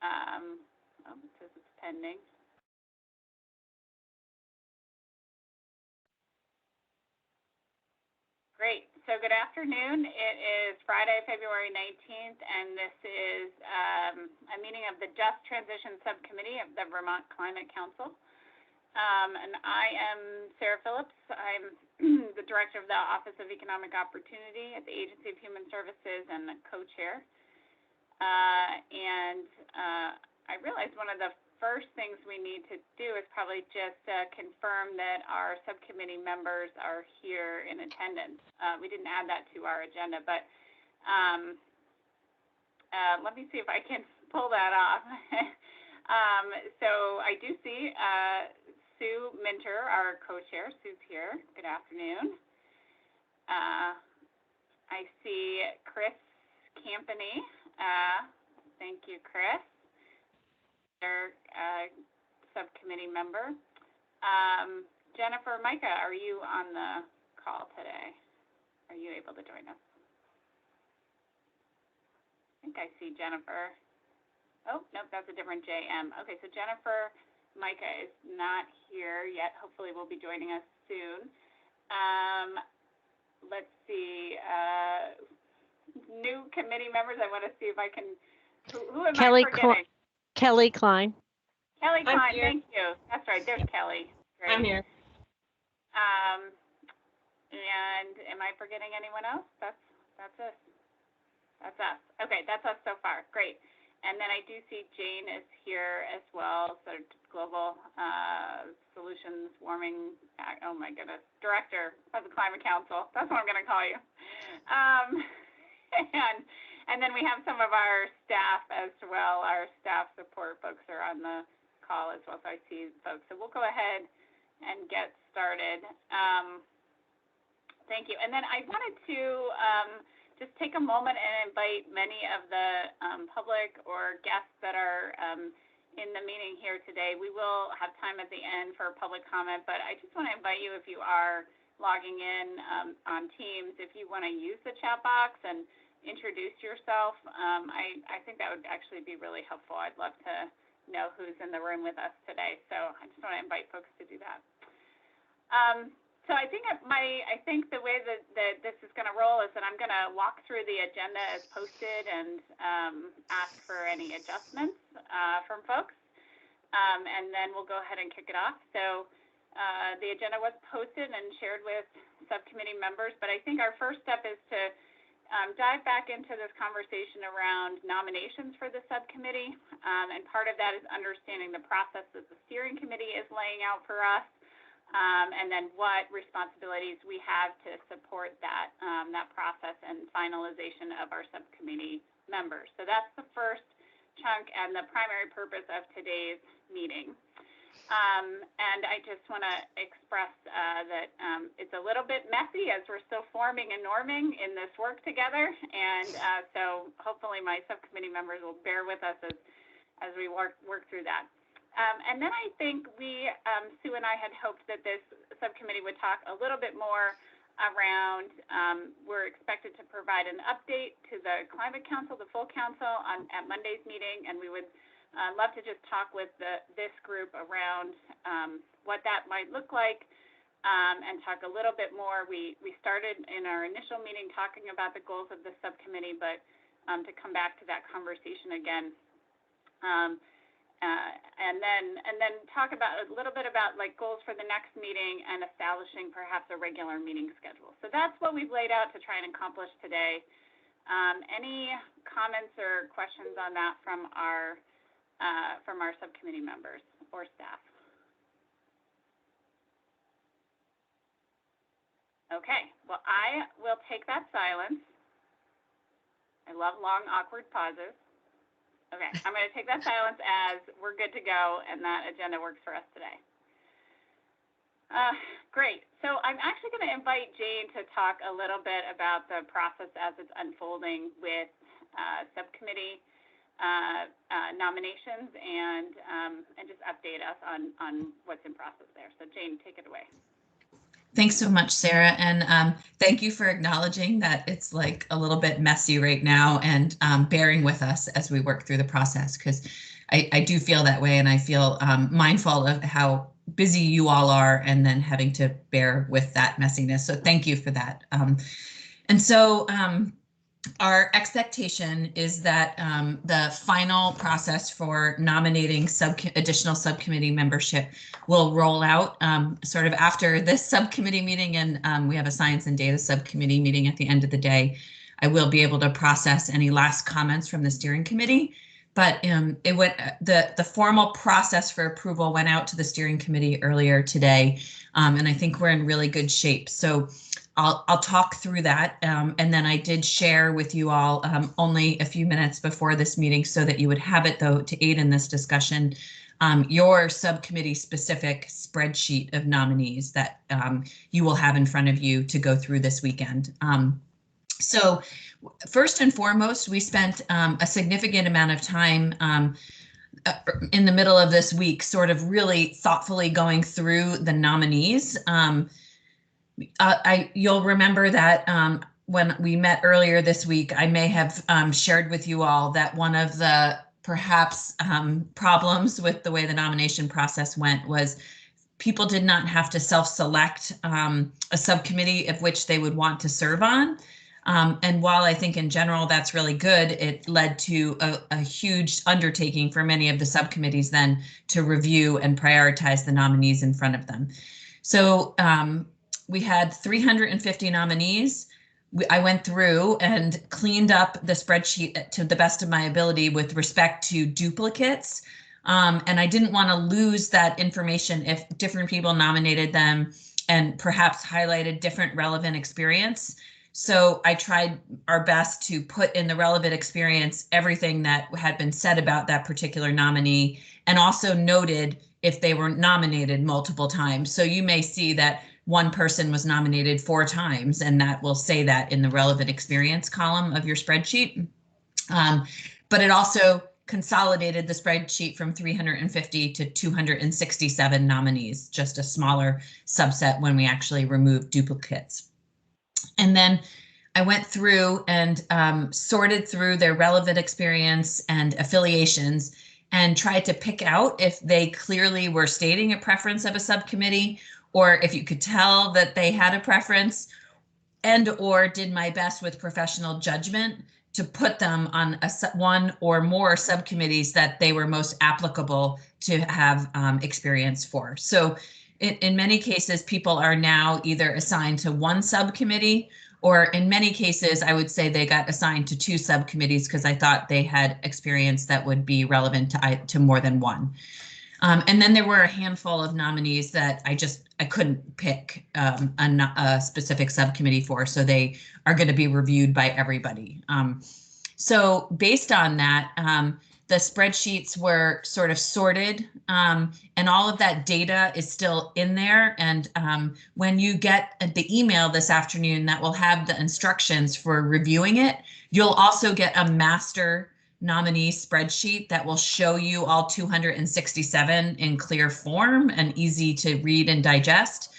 It says it's pending. Great. So good afternoon. It is Friday, February 19th, and this is a meeting of the Just Transition Subcommittee of the Vermont Climate Council. And I am Sarah Phillips. I'm the director of the Office of Economic Opportunity at the Agency of Human Services and the co-chair. I realized one of the first things we need to do is probably just confirm that our subcommittee members are here in attendance. We didn't add that to our agenda, but let me see if I can pull that off. So I do see Sue Minter, our co-chair. Sue's here. Good afternoon. I see Chris Campany. Thank you, Chris. Their subcommittee member. Jennifer, Micah, are you on the call today? Are you able to join us? I think I see Jennifer. Oh, nope, that's a different JM. Okay, so Jennifer Micah is not here yet. Hopefully will be joining us soon. Let's see. New committee members, I want to see if I can, who am I forgetting? Kelly Klein. Kelly Klein, thank you. That's right, there's Kelly. Great. I'm here. And am I forgetting anyone else? That's us. That's us. Okay, that's us so far. Great. And then I do see Jane is here as well, so Global Solutions Warming, oh my goodness, Director of the Climate Council. That's what I'm going to call you. And then we have some of our staff as well. Our staff support folks are on the call as well, so I see folks. So we'll go ahead and get started. Thank you. And then I wanted to just take a moment and invite many of the public or guests that are in the meeting here today. We will have time at the end for public comment, but I just want to invite you, if you are logging in on Teams, if you want to use the chat box and introduce yourself, I think that would actually be really helpful. I'd love to know who's in the room with us today, so I just want to invite folks to do that. So I think the way that this is going to roll is that I'm going to walk through the agenda as posted and ask for any adjustments from folks, and then we'll go ahead and kick it off. So the agenda was posted and shared with subcommittee members, but I think our first step is to dive back into this conversation around nominations for the subcommittee, and part of that is understanding the process that the steering committee is laying out for us. And then what responsibilities we have to support that process and finalization of our subcommittee members. So that's the first chunk and the primary purpose of today's meeting. And I just want to express that it's a little bit messy as we're still forming and norming in this work together. And so hopefully my subcommittee members will bear with us as we work through that. And then I think Sue and I had hoped that this subcommittee would talk a little bit more around, we're expected to provide an update to the Climate Council, the full council, at Monday's meeting, and we would love to just talk with this group around what that might look like, and talk a little bit more. We started in our initial meeting talking about the goals of the subcommittee, but to come back to that conversation again. And then talk about a little bit about like goals for the next meeting and establishing perhaps a regular meeting schedule. So that's what we've laid out to try and accomplish today. Any comments or questions on that from our subcommittee members or staff? Okay, well, I will take that silence. I love long, awkward pauses. Okay, I'm going to take that silence as we're good to go and that agenda works for us today. Great. So I'm actually going to invite Jane to talk a little bit about the process as it's unfolding with subcommittee nominations and just update us on what's in process there. So Jane, take it away. Thanks so much, Sarah. And thank you for acknowledging that it's like a little bit messy right now and bearing with us as we work through the process, because I do feel that way, and I feel mindful of how busy you all are and then having to bear with that messiness. So thank you for that. And so our expectation is that the final process for nominating additional subcommittee membership will roll out sort of after this subcommittee meeting, and we have a science and data subcommittee meeting at the end of the day. I will be able to process any last comments from the steering committee, but the formal process for approval went out to the steering committee earlier today, and I think we're in really good shape. So I'll talk through that, and then I did share with you all only a few minutes before this meeting so that you would have it, though, to aid in this discussion, your subcommittee specific spreadsheet of nominees that you will have in front of you to go through this weekend. So first and foremost, we spent a significant amount of time in the middle of this week sort of really thoughtfully going through the nominees. You'll remember that when we met earlier this week, I may have shared with you all that one of the perhaps problems with the way the nomination process went was people did not have to self-select a subcommittee of which they would want to serve on. And while I think in general that's really good, it led to a huge undertaking for many of the subcommittees then to review and prioritize the nominees in front of them. So we had 350 nominees. I went through and cleaned up the spreadsheet to the best of my ability with respect to duplicates. And I didn't want to lose that information if different people nominated them and perhaps highlighted different relevant experience. So I tried our best to put in the relevant experience everything that had been said about that particular nominee, and also noted if they were nominated multiple times. So you may see that one person was nominated 4 times, and that will say that in the relevant experience column of your spreadsheet. But it also consolidated the spreadsheet from 350 to 267 nominees, just a smaller subset when we actually removed duplicates. And then I went through and sorted through their relevant experience and affiliations and tried to pick out if they clearly were stating a preference of a subcommittee, or if you could tell that they had a preference, and or did my best with professional judgment to put them on one or more subcommittees that they were most applicable to have experience for. So in many cases, people are now either assigned to one subcommittee, or in many cases, I would say they got assigned to 2 subcommittees because I thought they had experience that would be relevant to more than one. And then there were a handful of nominees that I couldn't pick a specific subcommittee for, so they are going to be reviewed by everybody. So based on that, the spreadsheets were sort of sorted, and all of that data is still in there. And when you get the email this afternoon that will have the instructions for reviewing it, you'll also get a master nominee spreadsheet that will show you all 267 in clear form and easy to read and digest.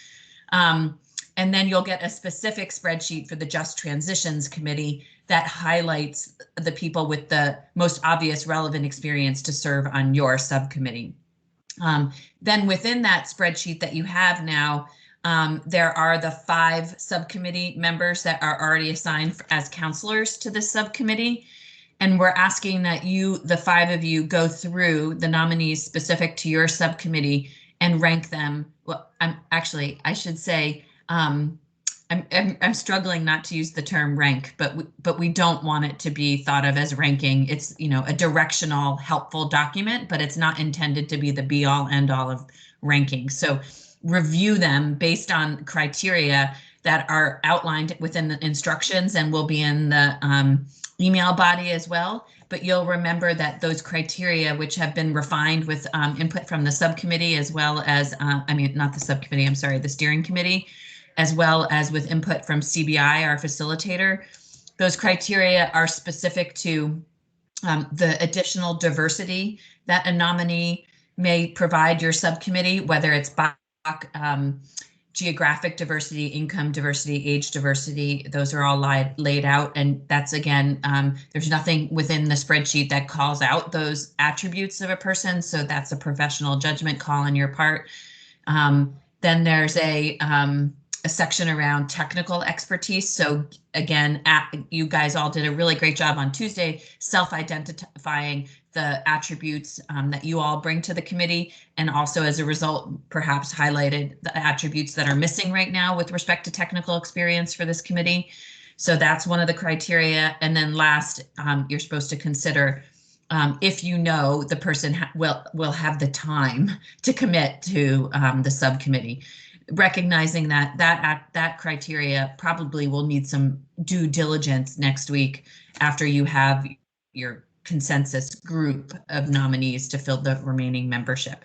And then you'll get a specific spreadsheet for the Just Transitions Committee that highlights the people with the most obvious relevant experience to serve on your subcommittee. Then within that spreadsheet that you have now, there are the 5 subcommittee members that are already assigned as counselors to this subcommittee. And we're asking that you, the 5 of you, go through the nominees specific to your subcommittee and rank them. Well, I should say, I'm struggling not to use the term rank, but we don't want it to be thought of as ranking. It's, a directional, helpful document, but it's not intended to be the be all end all of ranking. So review them based on criteria that are outlined within the instructions and will be in the email body as well. But you'll remember that those criteria, which have been refined with input from the subcommittee, as well as, not the subcommittee, I'm sorry, the steering committee, as well as with input from CBI, our facilitator. Those criteria are specific to the additional diversity that a nominee may provide your subcommittee, whether it's geographic diversity, income diversity, age diversity, those are all laid out. And that's, again, there's nothing within the spreadsheet that calls out those attributes of a person. So that's a professional judgment call on your part. Then there's a section around technical expertise. So again, you guys all did a really great job on Tuesday, self-identifying the attributes that you all bring to the committee, and also as a result, perhaps highlighted the attributes that are missing right now with respect to technical experience for this committee. So that's one of the criteria. And then last, you're supposed to consider if you know the person will have the time to commit to the subcommittee, recognizing that criteria probably will need some due diligence next week after you have your consensus group of nominees to fill the remaining membership.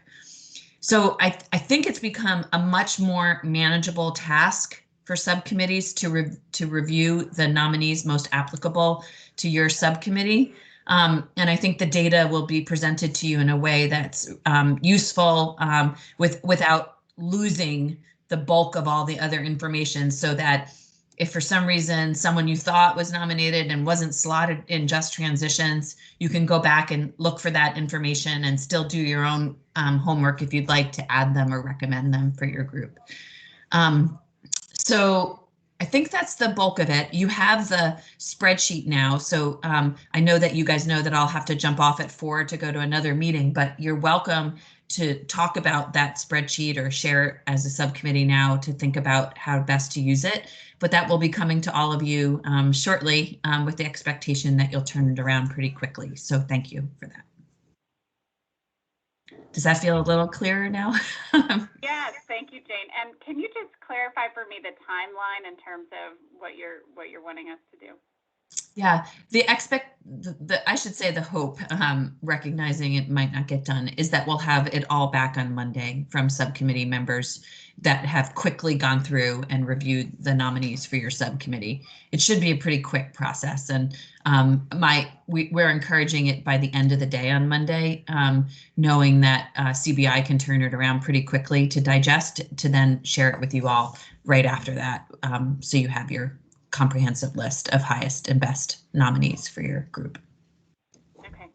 So I think it's become a much more manageable task for subcommittees to review the nominees most applicable to your subcommittee. And I think the data will be presented to you in a way that's useful without losing the bulk of all the other information, so that if for some reason someone you thought was nominated and wasn't slotted in just transitions, you can go back and look for that information and still do your own homework if you'd like to add them or recommend them for your group. So I think that's the bulk of it. You have the spreadsheet now. So I know that you guys know that I'll have to jump off at 4 to go to another meeting, but you're welcome to talk about that spreadsheet or share it as a subcommittee now to think about how best to use it. But that will be coming to all of you shortly with the expectation that you'll turn it around pretty quickly. So thank you for that. Does that feel a little clearer now? Yes, thank you, Jane. And can you just clarify for me the timeline in terms of what you're wanting us to do? Yeah, I should say the hope, recognizing it might not get done, is that we'll have it all back on Monday from subcommittee members that have quickly gone through and reviewed the nominees for your subcommittee. It should be a pretty quick process, and we're encouraging it by the end of the day on Monday, knowing that CBI can turn it around pretty quickly to digest, to then share it with you all right after that, so you have your comprehensive list of highest and best nominees for your group. Okay,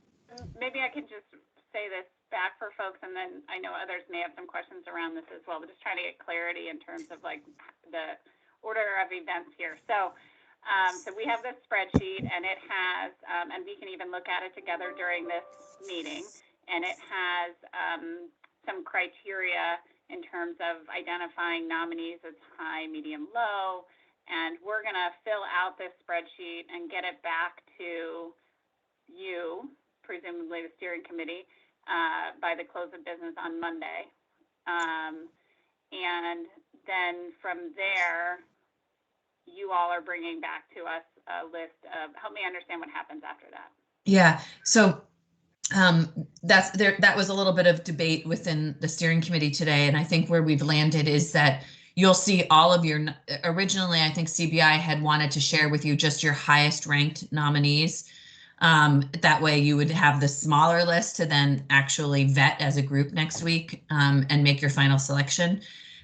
maybe I can just say this back for folks, and then I know others may have some questions around this as well, but just trying to get clarity in terms of like the order of events here. So we have this spreadsheet, and it has, and we can even look at it together during this meeting, and it has some criteria in terms of identifying nominees as high, medium, low. And we're going to fill out this spreadsheet and get it back to you, presumably the steering committee, by the close of business on Monday. And then from there, you all are bringing back to us a list of, help me understand what happens after that. Yeah, so that was a little bit of debate within the steering committee today. And I think where we've landed is that you'll see all of your, originally, I think CBI had wanted to share with you just your highest ranked nominees. That way you would have the smaller list to then actually vet as a group next week and make your final selection.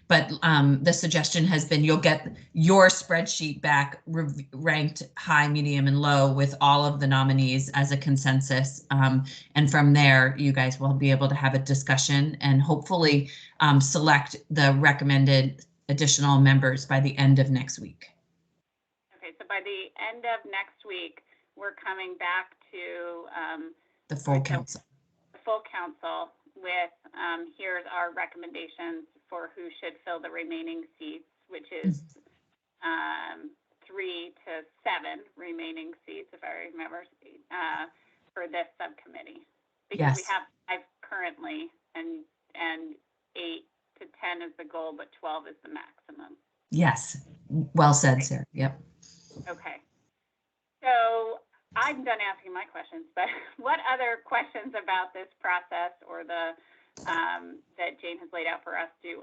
But the suggestion has been you'll get your spreadsheet back ranked high, medium, and low with all of the nominees as a consensus. And from there, you guys will be able to have a discussion and hopefully select the recommended additional members by the end of next week. Okay, so by the end of next week, we're coming back to the full council. The full council with here's our recommendations for who should fill the remaining seats, which is 3 to 7 remaining seats, if I remember, for this subcommittee. Because we have 5 currently, and 8 to 10 is the goal, but 12 is the maximum. Yes, well said, Sarah. Yep. Okay. So I'm done asking my questions, but what other questions about this process or the that Jane has laid out for us do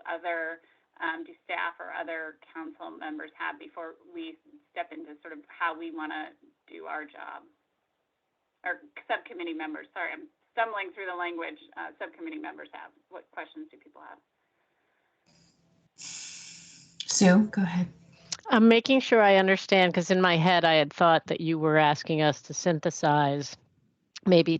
staff or other council members have before we step into sort of how we want to do our job? Or subcommittee members, sorry, I'm stumbling through the language. Subcommittee members have. What questions do people have? Sue, go ahead. I'm making sure I understand, because in my head I had thought that you were asking us to synthesize maybe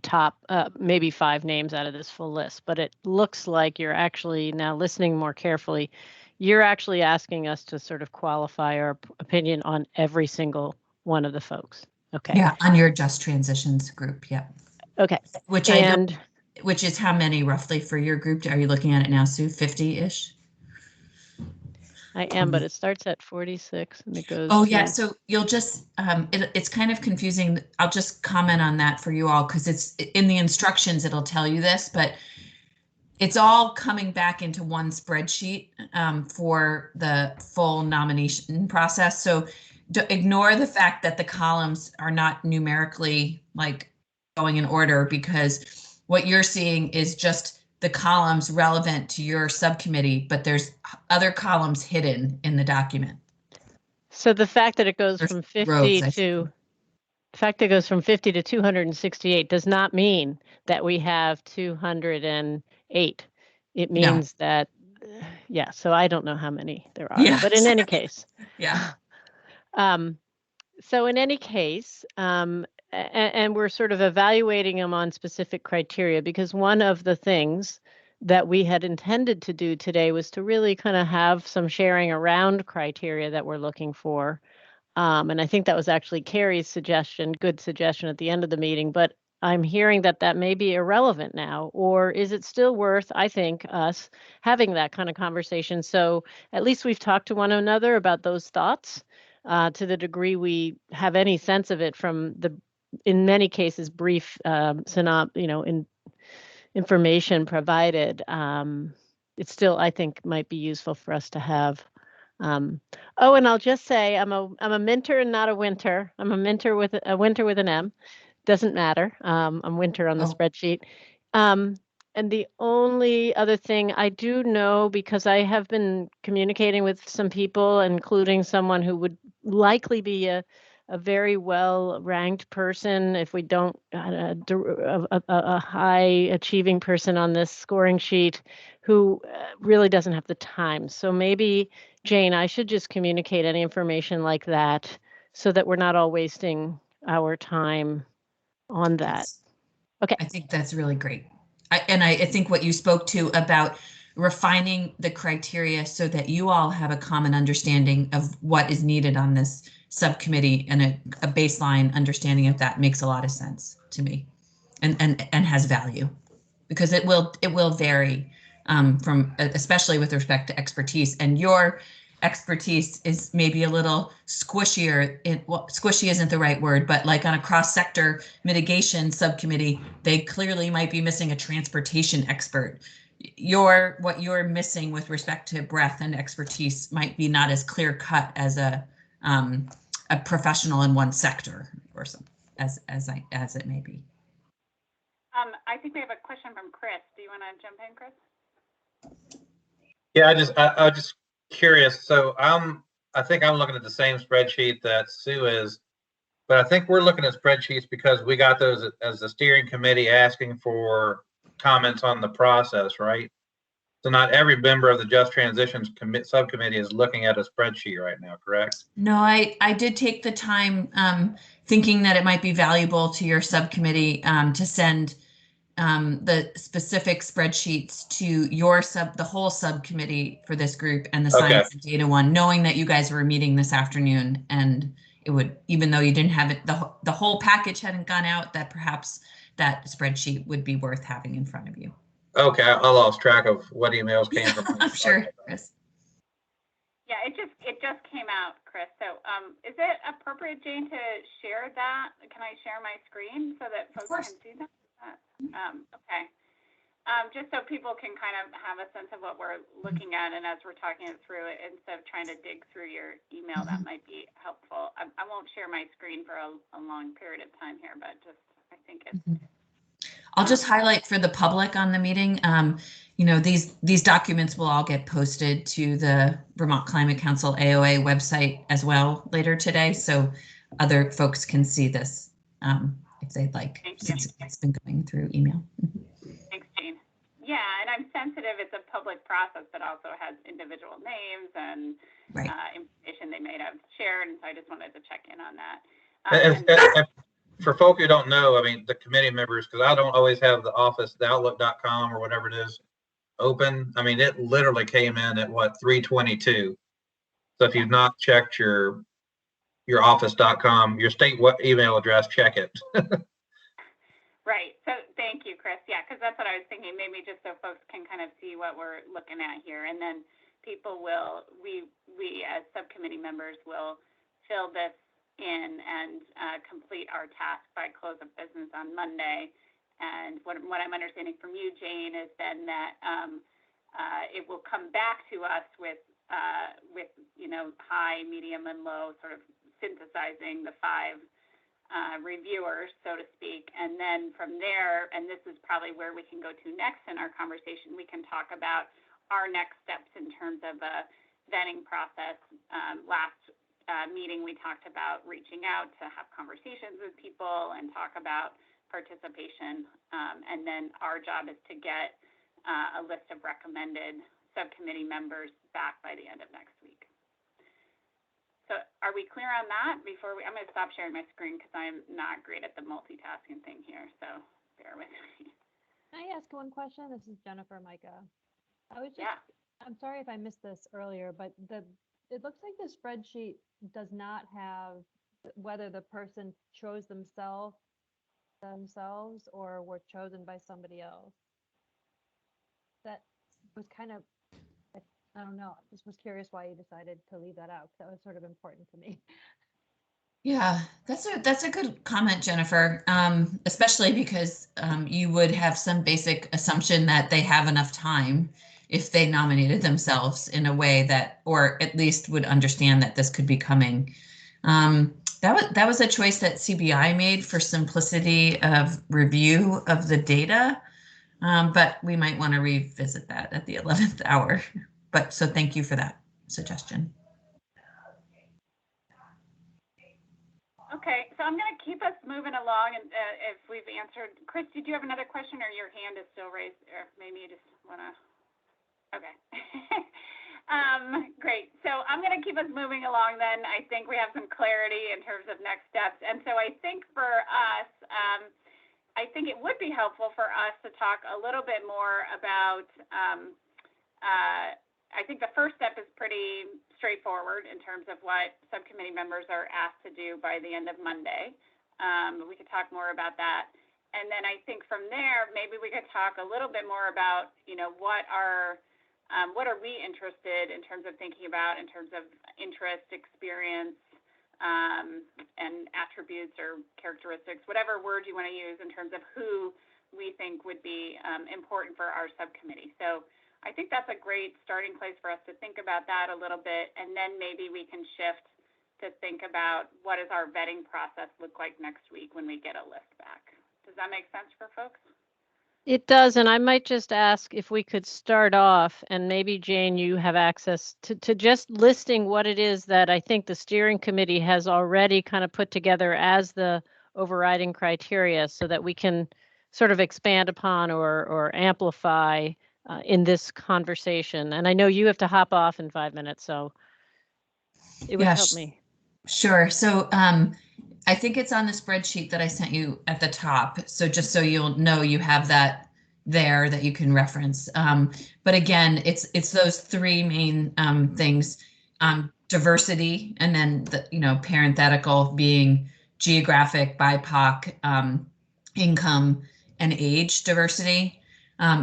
maybe 5 names out of this full list, but it looks like you're actually, now listening more carefully, you're actually asking us to sort of qualify our opinion on every single one of the folks. Okay. Yeah, on your Just Transitions group. Yeah. Okay. Which which is how many roughly for your group? Are you looking at it now, Sue? 50-ish? I am, but it starts at 46 and it goes. Oh, yeah. So you'll just, it's kind of confusing. I'll just comment on that for you all because it's in the instructions, it'll tell you this, but it's all coming back into one spreadsheet for the full nomination process. So ignore the fact that the columns are not numerically like going in order, because what you're seeing is just the columns relevant to your subcommittee, but there's other columns hidden in the document. So the fact that it goes from 50 to 268 does not mean that we have 208. It means that, yeah, so I don't know how many there are, but in any case. Yeah. So in any case, and we're sort of evaluating them on specific criteria, because one of the things that we had intended to do today was to really kind of have some sharing around criteria that we're looking for. And I think that was actually Carrie's suggestion, good suggestion at the end of the meeting, but I'm hearing that that may be irrelevant now, or is it still worth, I think, us having that kind of conversation? So at least we've talked to one another about those thoughts to the degree we have any sense of it from the, in many cases, brief information provided. It still, I think, might be useful for us to have. And I'll just say I'm a minter and not a winter. I'm a minter with an M. Doesn't matter. I'm winter on the spreadsheet. And the only other thing I do know, because I have been communicating with some people, including someone who would likely be a very well ranked person if we don't a high achieving person on this scoring sheet, who really doesn't have the time. So maybe, Jane, I should just communicate any information like that so that we're not all wasting our time on that. Okay. I think that's really great. I think what you spoke to about refining the criteria so that you all have a common understanding of what is needed on this subcommittee and a baseline understanding of that makes a lot of sense to me, and has value, because it will vary from, especially with respect to expertise, and your expertise is maybe a little squishier. Squishy isn't the right word, but like on a cross-sector mitigation subcommittee, they clearly might be missing a transportation expert. What you're missing with respect to breadth and expertise might be not as clear cut as a professional in one sector, or some, as it may be. I think we have a question from Chris. Do you want to jump in, Chris? Yeah, I just curious. So I think I'm looking at the same spreadsheet that Sue is, but I think we're looking at spreadsheets because we got those as the steering committee asking for comments on the process, right? So not every member of the Just Transitions subcommittee is looking at a spreadsheet right now, correct? No, I did take the time thinking that it might be valuable to your subcommittee to send the specific spreadsheets to the whole subcommittee for this group and the science and data one, knowing that you guys were meeting this afternoon, and it would, even though you didn't have it, the whole package hadn't gone out, that perhaps that spreadsheet would be worth having in front of you. Okay, I lost track of what emails came from. I'm sure, Chris. Yeah, it just came out, Chris. So is it appropriate, Jane, to share that? Can I share my screen so that folks can see that? Okay. Just so people can kind of have a sense of what we're looking at, and as we're talking it through, instead of trying to dig through your email, that might be helpful. I won't share my screen for a long period of time here, but just I think it's. I'll just highlight for the public on the meeting. These documents will all get posted to the Vermont Climate Council AOA website as well later today, so other folks can see this if they'd like, since it's been going through email. Thanks, Jane. Yeah, and I'm sensitive it's a public public process, but also has individual names and Right. Information they may have shared. And so I just wanted to check in on that. And for folk who don't know, I mean, the committee members, because I don't always have the office, the outlook.com or whatever it is, open. I mean, it literally came in at what, 3:22. So if you've not checked your office.com, your state email address, check it. Right. So thank you, Chris. Yeah, because that's what I was thinking. Maybe just so folks can kind of see what we're looking at here, and then people will, we as subcommittee members will fill this in and complete our task by close of business on Monday. And what I'm understanding from you, Jane, is then that it will come back to us with high, medium, and low, sort of synthesizing the 5 reviewers, so to speak. And then from there, and this is probably where we can go to next in our conversation, we can talk about our next steps in terms of a vetting process. Last meeting, we talked about reaching out to have conversations with people and talk about participation. And then our job is to get a list of recommended subcommittee members back by the end of next week. So are we clear on that? I'm going to stop sharing my screen because I'm not great at the multitasking thing here, so bear with me. Can I ask one question? This is Jennifer Micah. Yeah. I'm sorry if I missed this earlier, but it looks like the spreadsheet does not have whether the person chose themselves or were chosen by somebody else. That was kind of, I don't know. I just was curious why you decided to leave that out. That was sort of important to me. Yeah, that's a good comment, Jennifer. Especially because you would have some basic assumption that they have enough time if they nominated themselves in a way that, or at least would understand that this could be coming. That was a choice that CBI made for simplicity of review of the data, but we might want to revisit that at the 11th hour. But so thank you for that suggestion. Okay, so I'm going to keep us moving along, and if we've answered, Chris, did you have another question, or your hand is still raised? Or maybe you just want to. Okay. Great. So I'm going to keep us moving along. Then I think we have some clarity in terms of next steps, and so I think for us, I think it would be helpful for us to talk a little bit more about. I think the first step is pretty straightforward in terms of what subcommittee members are asked to do by the end of Monday. We could talk more about that. And then I think from there, maybe we could talk a little bit more about, what are we interested in terms of thinking about in terms of interest, experience, and attributes or characteristics, whatever word you want to use in terms of who we think would be important for our subcommittee. So I think that's a great starting place for us to think about that a little bit, and then maybe we can shift to think about what does our vetting process look like next week when we get a list back. Does that make sense for folks? It does, and I might just ask if we could start off, and maybe Jane, you have access to just listing what it is that I think the steering committee has already kind of put together as the overriding criteria, so that we can sort of expand upon or amplify in this conversation. And I know you have to hop off in 5 minutes, so it would help me. Sure. So I think it's on the spreadsheet that I sent you at the top. So just so you'll know you have that there that you can reference. But again, it's those 3 main things: diversity, and then the parenthetical being geographic, BIPOC, income, and age diversity.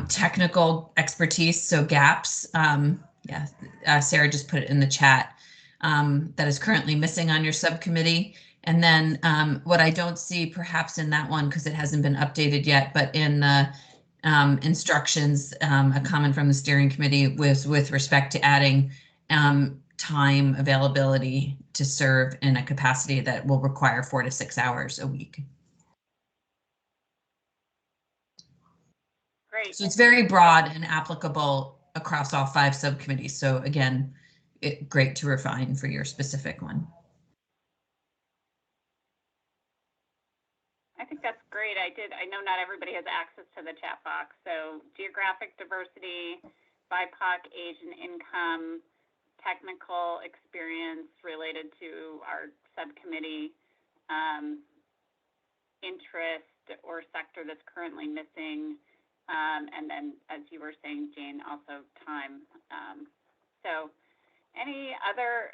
Technical expertise, so gaps. Sarah just put it in the chat. That is currently missing on your subcommittee. And then what I don't see perhaps in that one, because it hasn't been updated yet, but in the instructions, a comment from the steering committee was with respect to adding time availability to serve in a capacity that will require 4 to 6 hours a week. Great. So it's very broad and applicable across all 5 subcommittees. So again, great to refine for your specific one. I think that's great. I know not everybody has access to the chat box. So geographic diversity, BIPOC, age and income, technical experience related to our subcommittee, interest or sector that's currently missing, and then, as you were saying, Jane, also time. So any other,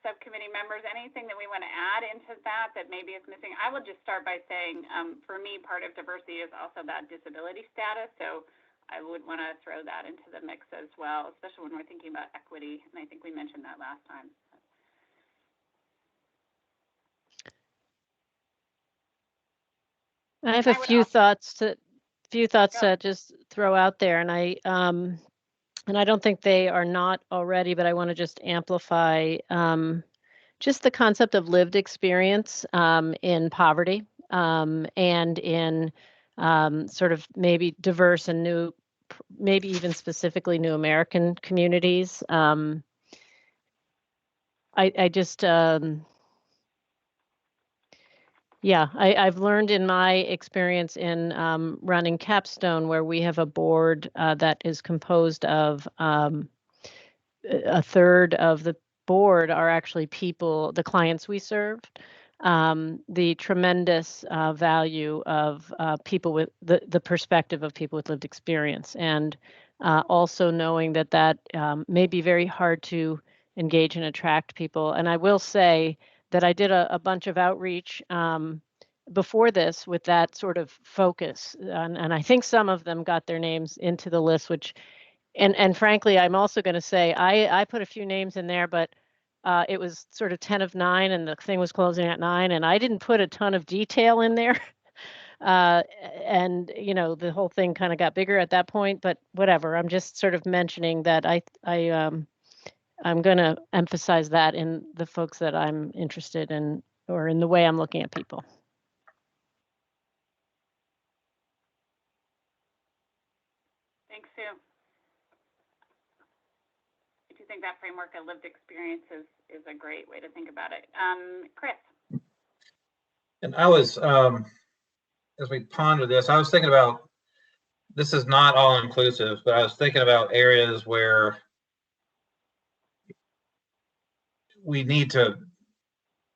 subcommittee members, anything that we want to add into that maybe is missing? I will just start by saying, for me, part of diversity is also about disability status. So I would want to throw that into the mix as well, especially when we're thinking about equity. And I think we mentioned that last time. I have a few thoughts to just throw out there, and I don't think they are not already, but I want to just amplify just the concept of lived experience in poverty and in sort of maybe diverse and new, maybe even specifically new American communities. I just I've learned in my experience in running Capstone, where we have a board that is composed of a third of the board are actually people, the clients we serve, the tremendous value of people with the perspective of people with lived experience, and also knowing that may be very hard to engage and attract people. And I will say that I did a bunch of outreach before this with that sort of focus. And I think some of them got their names into the list, which, and frankly, I'm also going to say, I put a few names in there, but it was sort of 10 of 9 and the thing was closing at 9, and I didn't put a ton of detail in there. And, the whole thing kind of got bigger at that point, but whatever. I'm just sort of mentioning that I'm going to emphasize that in the folks that I'm interested in, or in the way I'm looking at people. Thanks, Sue. I do think that framework of lived experience is a great way to think about it. Chris. And I was, as we ponder this, I was thinking about, this is not all inclusive, but I was thinking about areas where we need to,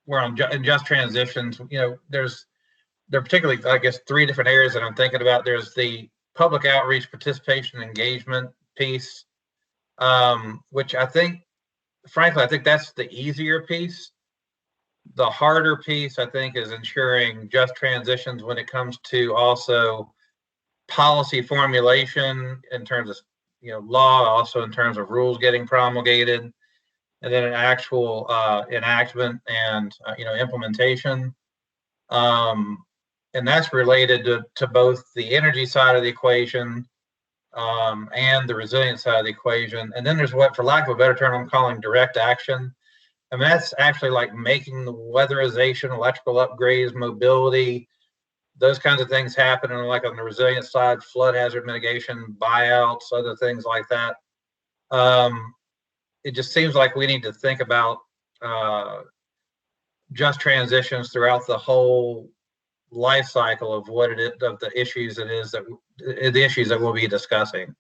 we're in just transitions, there are particularly, I guess, 3 different areas that I'm thinking about. There's the public outreach, participation, engagement piece, which frankly, I think that's the easier piece. The harder piece, I think, is ensuring just transitions when it comes to also policy formulation in terms of, law, also in terms of rules getting promulgated, and then an actual enactment and, implementation. And that's related to both the energy side of the equation and the resilience side of the equation. And then there's what, for lack of a better term, I'm calling direct action. I mean, that's actually like making the weatherization, electrical upgrades, mobility, those kinds of things happen. And like on the resilience side, flood hazard mitigation, buyouts, other things like that. It just seems like we need to think about just transitions throughout the whole life cycle of what it is, of the issues the issues that we'll be discussing.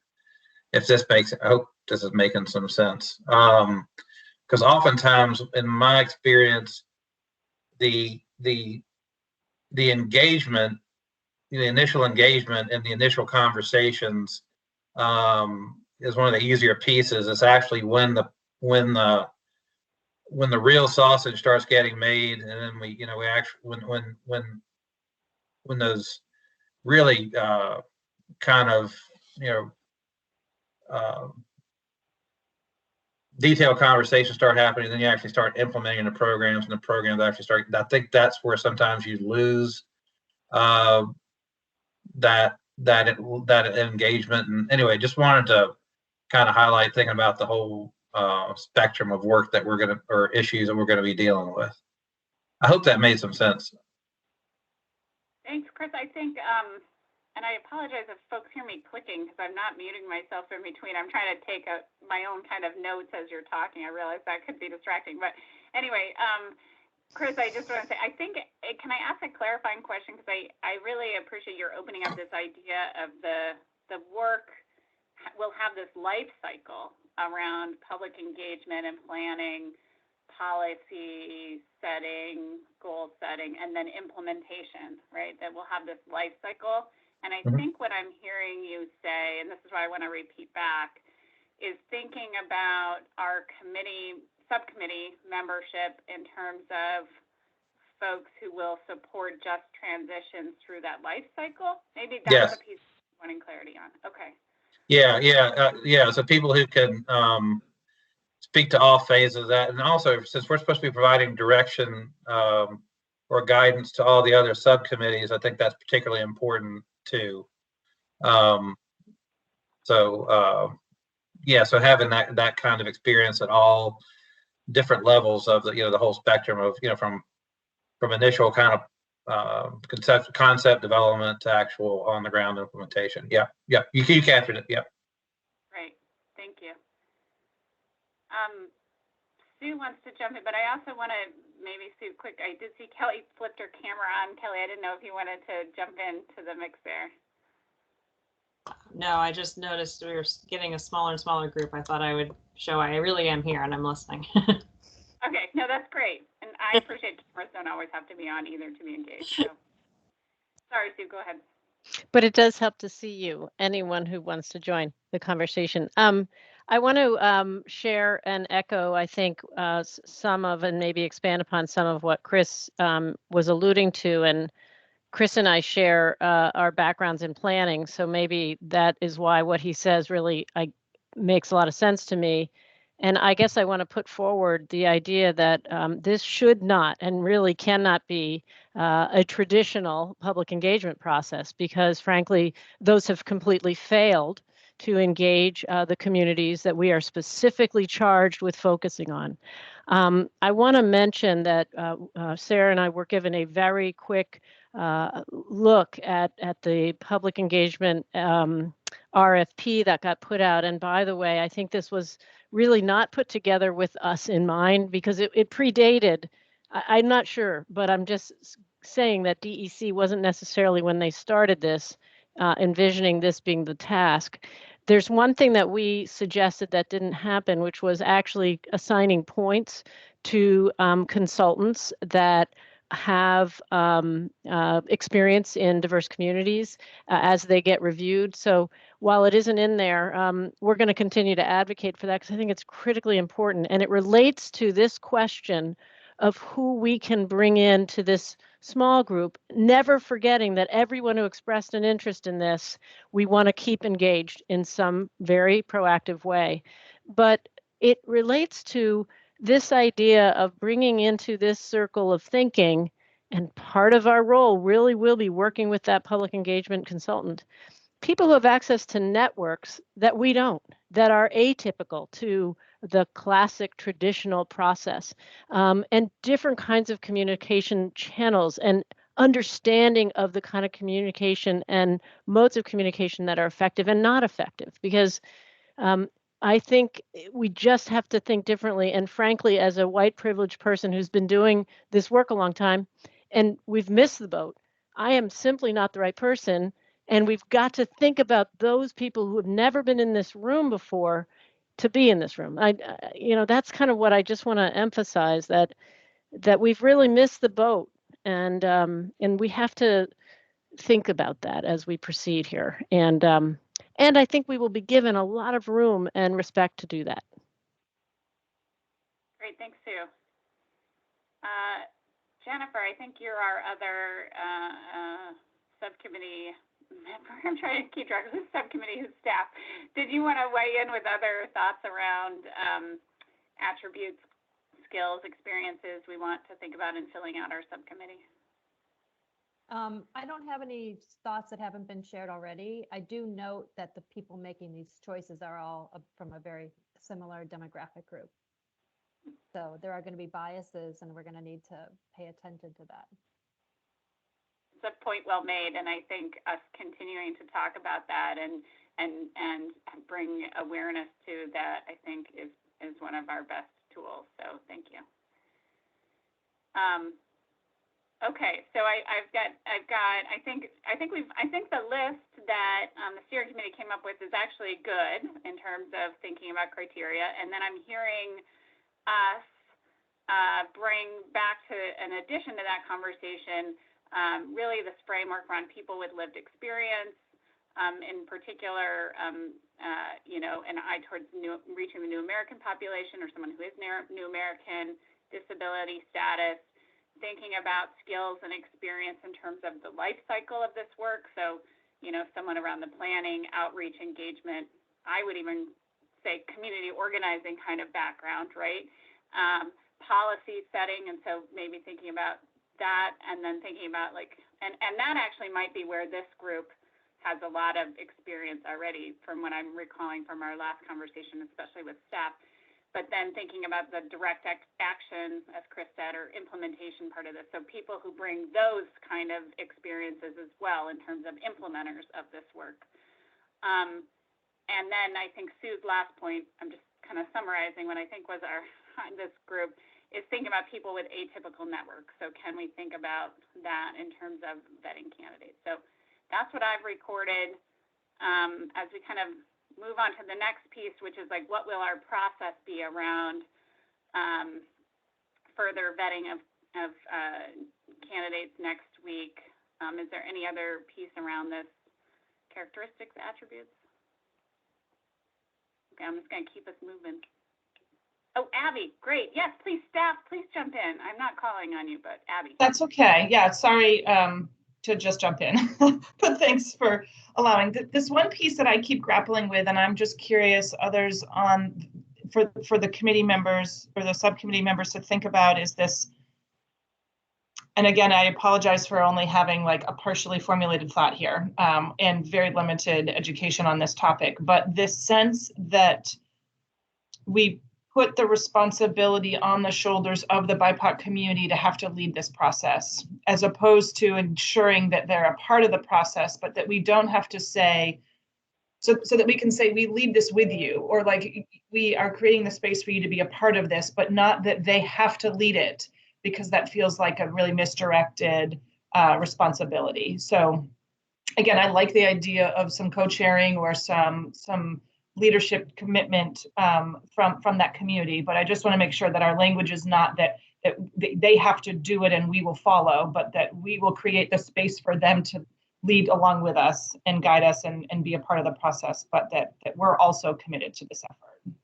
If this makes, I hope this is making some sense. Because oftentimes, in my experience, the engagement, the initial engagement and the initial conversations is one of the easier pieces. It's actually when the real sausage starts getting made, and then we actually when those really kind of detailed conversations start happening, then you actually start implementing the programs, and the programs actually start. I think that's where sometimes you lose that engagement. And anyway, just wanted to kind of highlight thinking about the whole spectrum of work that or issues that we're going to be dealing with. I hope that made some sense. Thanks, Chris. I think, and I apologize if folks hear me clicking because I'm not muting myself in between. I'm trying to take my own kind of notes as you're talking. I realize that could be distracting. But anyway, Chris, I just want to say, I think, can I ask a clarifying question? Because I really appreciate your opening up this idea of the work we'll have this life cycle around public engagement and planning, policy setting, goal setting, and then implementation, right? That we'll have this life cycle. And I think what I'm hearing you say, and this is why I want to repeat back, is thinking about our subcommittee membership in terms of folks who will support just transitions through that life cycle. Maybe that's the piece I'm wanting clarity on. Okay. Yeah. So people who can speak to all phases of that, and also since we're supposed to be providing direction or guidance to all the other subcommittees, I think that's particularly important too. So having that kind of experience at all different levels of the whole spectrum of from initial kind of concept development to actual on the ground implementation. Yeah, you captured it. Yeah. Great, thank you. Sue wants to jump in, but I also want to maybe, Sue, quick, I did see Kelly flipped her camera on. Kelly, I didn't know if you wanted to jump into the mix there. No, I just noticed we were getting a smaller and smaller group. I thought I would show I really am here and I'm listening. Okay, no, that's great. And I appreciate cameras don't always have to be on either to be engaged. So. Sorry, Sue, go ahead. But it does help to see you, anyone who wants to join the conversation. I want to share and echo, I think, some of and maybe expand upon some of what Chris was alluding to. And Chris and I share our backgrounds in planning. So maybe that is why what he says really makes a lot of sense to me. And I guess I want to put forward the idea that this should not and really cannot be a traditional public engagement process, because frankly, those have completely failed to engage the communities that we are specifically charged with focusing on. I want to mention that Sarah and I were given a very quick look at the public engagement RFP that got put out. And by the way, I think this was really not put together with us in mind, because it predated. I'm not sure, but I'm just saying that DEC wasn't necessarily, when they started this, envisioning this being the task. There's one thing that we suggested that didn't happen, which was actually assigning points to consultants that have experience in diverse communities as they get reviewed. So while it isn't in there, we're going to continue to advocate for that, because I think it's critically important. And it relates to this question of who we can bring into this small group, never forgetting that everyone who expressed an interest in this, we want to keep engaged in some very proactive way. But it relates to this idea of bringing into this circle of thinking, and part of our role really will be working with that public engagement consultant, people who have access to networks that we don't, that are atypical to the classic traditional process, and different kinds of communication channels and understanding of the kind of communication and modes of communication that are effective and not effective. Because I think we just have to think differently. And frankly, as a white privileged person who's been doing this work a long time, and we've missed the boat, I am simply not the right person. And we've got to think about those people who have never been in this room before to be in this room. That's kind of what I just want to emphasize, that we've really missed the boat, and we have to think about that as we proceed here. And I think we will be given a lot of room and respect to do that. Great, thanks, Sue. Jennifer, I think you're our other subcommittee member. I'm trying to keep track of the subcommittee who's staff. Did you want to weigh in with other thoughts around attributes, skills, experiences we want to think about in filling out our subcommittee? I don't have any thoughts that haven't been shared already. I do note that the people making these choices are all from a very similar demographic group. So there are going to be biases, and we're going to need to pay attention to that. It's a point well made, and I think us continuing to talk about that and bring awareness to that, I think, is one of our best tools. So thank you. Okay, so I think the list that the steering committee came up with is actually good in terms of thinking about criteria, and then I'm hearing us bring back to, in addition to that conversation, really this framework around people with lived experience, in particular, you know, an eye towards reaching the new American population or someone who is new American, disability status, thinking about skills and experience in terms of the life cycle of this work. So, you know, someone around the planning, outreach, engagement, I would even say community organizing kind of background, right? Policy setting, and so maybe thinking about that, and then thinking about like, and that actually might be where this group has a lot of experience already from what I'm recalling from our last conversation, especially with staff. But then thinking about the direct action, as Chris said, or implementation part of this. So people who bring those kind of experiences as well in terms of implementers of this work. And then I think Sue's last point, I'm just kind of summarizing what I think was this group, is thinking about people with atypical networks. So can we think about that in terms of vetting candidates? So that's what I've recorded. As we kind of move on to the next piece, which is like, what will our process be around further vetting of candidates next week? Is there any other piece around this? Characteristics, attributes? Okay, I'm just going to keep us moving. Oh, Abby, great. Yes, please, staff, please jump in. I'm not calling on you, but Abby. That's okay. Yeah, sorry to just jump in, but thanks for allowing. This one piece that I keep grappling with, and I'm just curious others on, for the committee members or the subcommittee members to think about, is this, and again, I apologize for only having like a partially formulated thought here and very limited education on this topic, but this sense that we put the responsibility on the shoulders of the BIPOC community to have to lead this process, as opposed to ensuring that they're a part of the process, but that we don't have to say, so that we can say, we lead this with you, or like, we are creating the space for you to be a part of this, but not that they have to lead it, because that feels like a really misdirected responsibility. So again, I like the idea of some co-chairing or some leadership commitment from that community, but I just want to make sure that our language is not that they have to do it and we will follow, but that we will create the space for them to lead along with us and guide us and be a part of the process, but that we're also committed to this effort.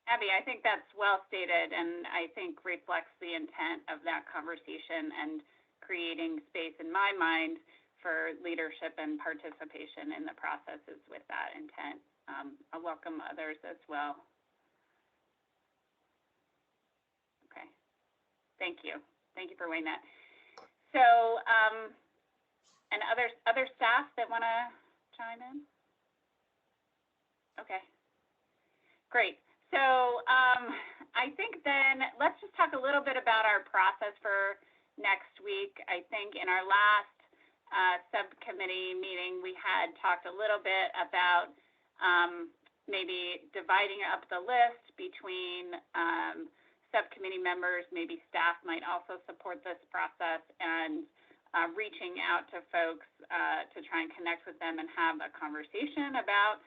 Abby, I think that's well stated, and I think reflects the intent of that conversation and creating space in my mind for leadership and participation in the processes with that intent. I'll welcome others as well. Okay, thank you. Thank you for weighing that. So, and other staff that want to chime in? Okay, great. So I think then let's just talk a little bit about our process for next week. I think in our last subcommittee meeting, we had talked a little bit about maybe dividing up the list between subcommittee members. Maybe staff might also support this process, and reaching out to folks to try and connect with them and have a conversation about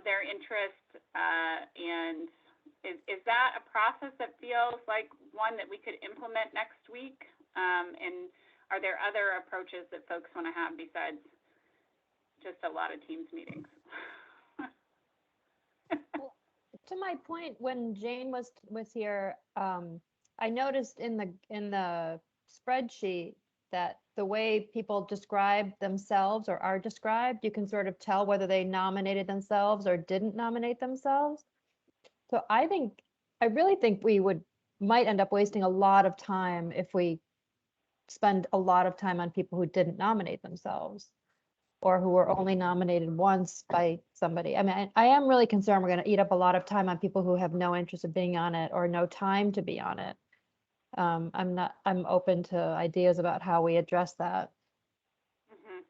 their interest. And is that a process that feels like one that we could implement next week? And are there other approaches that folks want to have besides just a lot of Teams meetings? Well, to my point, when Jane was here, I noticed in the spreadsheet that the way people describe themselves or are described, you can sort of tell whether they nominated themselves or didn't nominate themselves. So I really think we might end up wasting a lot of time if we spend a lot of time on people who didn't nominate themselves or who were only nominated once by somebody. I mean, I am really concerned we're going to eat up a lot of time on people who have no interest in being on it or no time to be on it. I'm open to ideas about how we address that. Mm-hmm.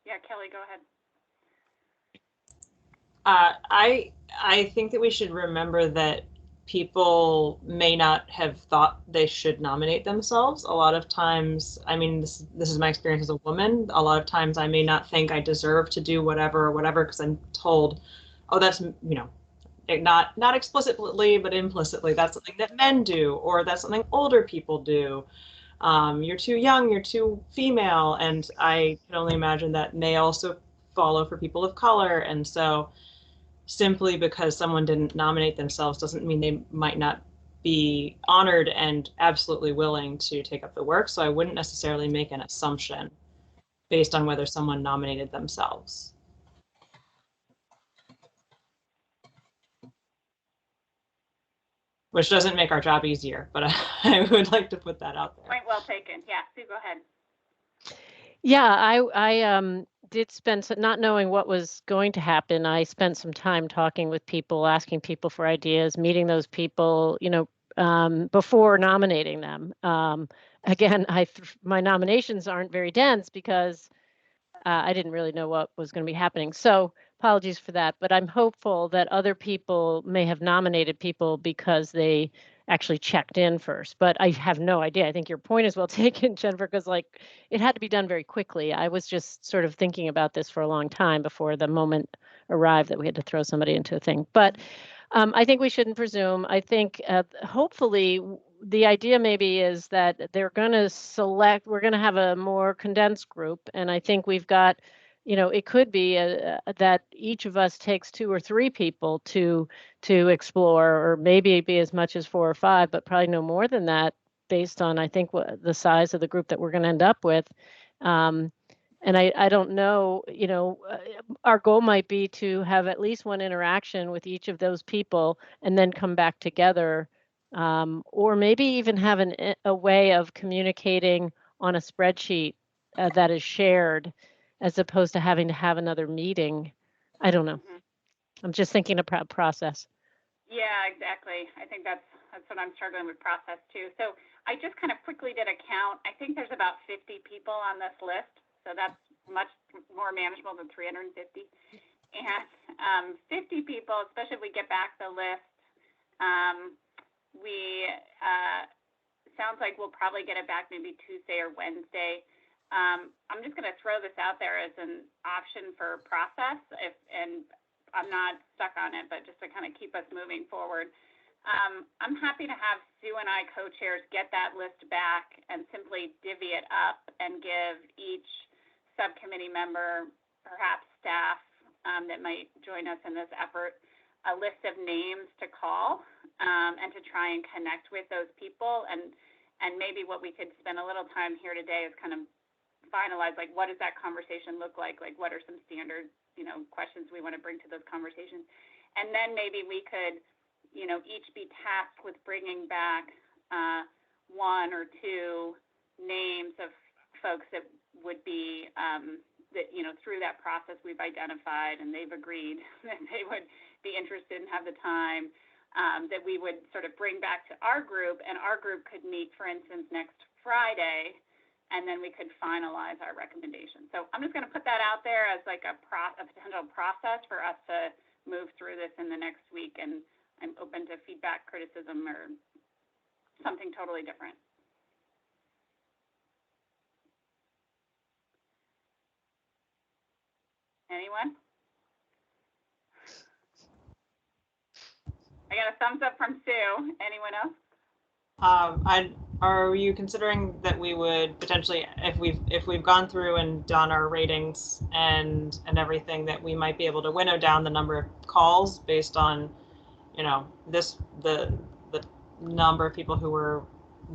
Yeah, Kelly, go ahead. I think that we should remember that people may not have thought they should nominate themselves. A lot of times, I mean, this is my experience as a woman. A lot of times I may not think I deserve to do whatever or whatever because I'm told, oh, that's, you know, not explicitly, but implicitly, that's something that men do, or that's something older people do. You're too young, you're too female. And I can only imagine that may also follow for people of color. And so simply because someone didn't nominate themselves doesn't mean they might not be honored and absolutely willing to take up the work. So I wouldn't necessarily make an assumption based on whether someone nominated themselves. Which doesn't make our job easier, but I would like to put that out there. Point well taken. Yeah, Sue, go ahead. Yeah, I did spend not knowing what was going to happen. I spent some time talking with people, asking people for ideas, meeting those people, you know, before nominating them. Again, my nominations aren't very dense because I didn't really know what was going to be happening. So apologies for that, but I'm hopeful that other people may have nominated people because they actually checked in first, but I have no idea. I think your point is well taken, Jennifer, because like it had to be done very quickly. I was just sort of thinking about this for a long time before the moment arrived that we had to throw somebody into a thing. But I think we shouldn't presume. I think hopefully the idea maybe is that they're going to select, we're going to have a more condensed group. And I think we've got, you know, it could be that each of us takes 2 or 3 people to explore, or maybe be as much as 4 or 5, but probably no more than that based on, I think, what the size of the group that we're going to end up with. And I don't know, you know, our goal might be to have at least one interaction with each of those people and then come back together, or maybe even have a way of communicating on a spreadsheet that is shared, as opposed to having to have another meeting. I don't know. I'm just thinking about process. Yeah, exactly. I think that's what I'm struggling with process too. So I just kind of quickly did a count. I think there's about 50 people on this list. So that's much more manageable than 350. And 50 people, especially if we get back the list, sounds like we'll probably get it back maybe Tuesday or Wednesday. I'm just going to throw this out there as an option for process, and I'm not stuck on it, but just to kind of keep us moving forward. I'm happy to have Sue and I co-chairs get that list back and simply divvy it up and give each subcommittee member, perhaps staff that might join us in this effort, a list of names to call and to try and connect with those people. And maybe what we could spend a little time here today is kind of finalize, like, what does that conversation look like? Like, what are some standard, you know, questions we want to bring to those conversations? And then maybe we could, you know, each be tasked with bringing back 1 or 2 names of folks that would be, that, you know, through that process we've identified and they've agreed that they would be interested and have the time, that we would sort of bring back to our group, and our group could meet, for instance, next Friday, and then we could finalize our recommendation. So I'm just going to put that out there as like a potential process for us to move through this in the next week, and I'm open to feedback, criticism, or something totally different. Anyone? I got a thumbs up from Sue. Anyone else? Are you considering that we would potentially, if we've gone through and done our ratings and everything, that we might be able to winnow down the number of calls based on, you know, the number of people who were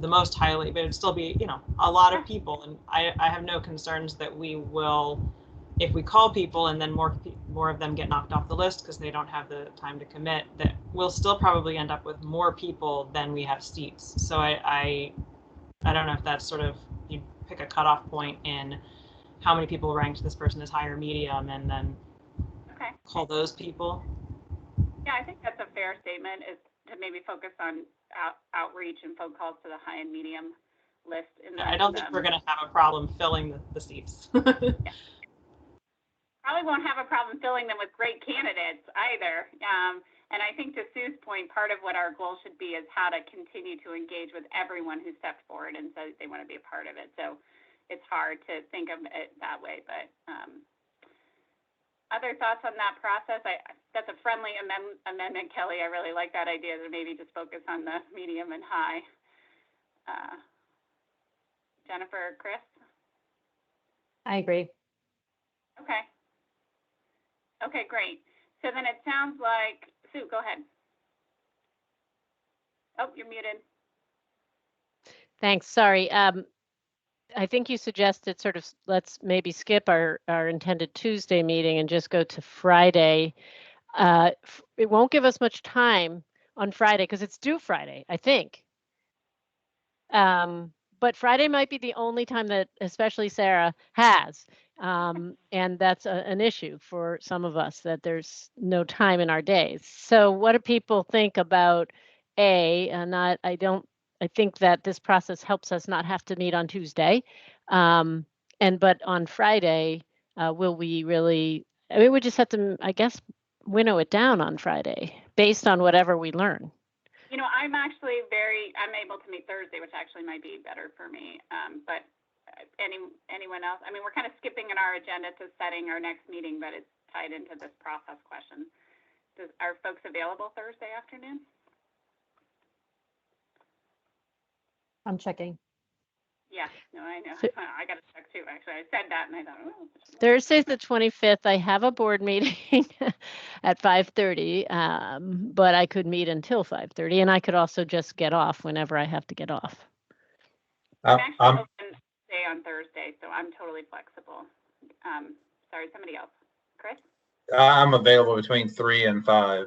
the most highly, but it'd still be, you know, a lot of people, and I have no concerns that we will, if we call people and then more of them get knocked off the list because they don't have the time to commit, that we'll still probably end up with more people than we have seats. So I don't know if that's sort of, you pick a cutoff point in how many people ranked this person as high or medium, and then call those people. Yeah, I think that's a fair statement, is to maybe focus on outreach and phone calls to the high and medium list. I don't think we're going to have a problem filling the seats. Yeah. Probably won't have a problem filling them with great candidates either. And I think to Sue's point, part of what our goal should be is how to continue to engage with everyone who stepped forward and says they want to be a part of it. So it's hard to think of it that way, but other thoughts on that process? That's a friendly amendment, Kelly. I really like that idea to maybe just focus on the medium and high. Jennifer, Chris? I agree. Okay. Okay, great. So then it sounds like, Sue, go ahead. Oh, you're muted. Thanks. Sorry. I think you suggested sort of let's maybe skip our intended Tuesday meeting and just go to Friday. It won't give us much time on Friday because it's due Friday, I think. But Friday might be the only time that especially Sarah has. And that's an issue for some of us, that there's no time in our days. So what do people think about I think that this process helps us not have to meet on Tuesday. But on Friday, will we really, I mean, we just have to, I guess, winnow it down on Friday based on whatever we learn. You know, I'm able to meet Thursday, which actually might be better for me. But anyone else? I mean, we're kind of skipping in our agenda to setting our next meeting, but it's tied into this process question. Are folks available Thursday afternoon? I'm checking. Yeah, no, I know. I got to check too, actually. I said that and I thought, oh. Thursday's the 25th. I have a board meeting at 5:30, but I could meet until 5:30, and I could also just get off whenever I have to get off. I'm actually open day on Thursday, so I'm totally flexible. Sorry, somebody else. Chris? I'm available between 3 and 5.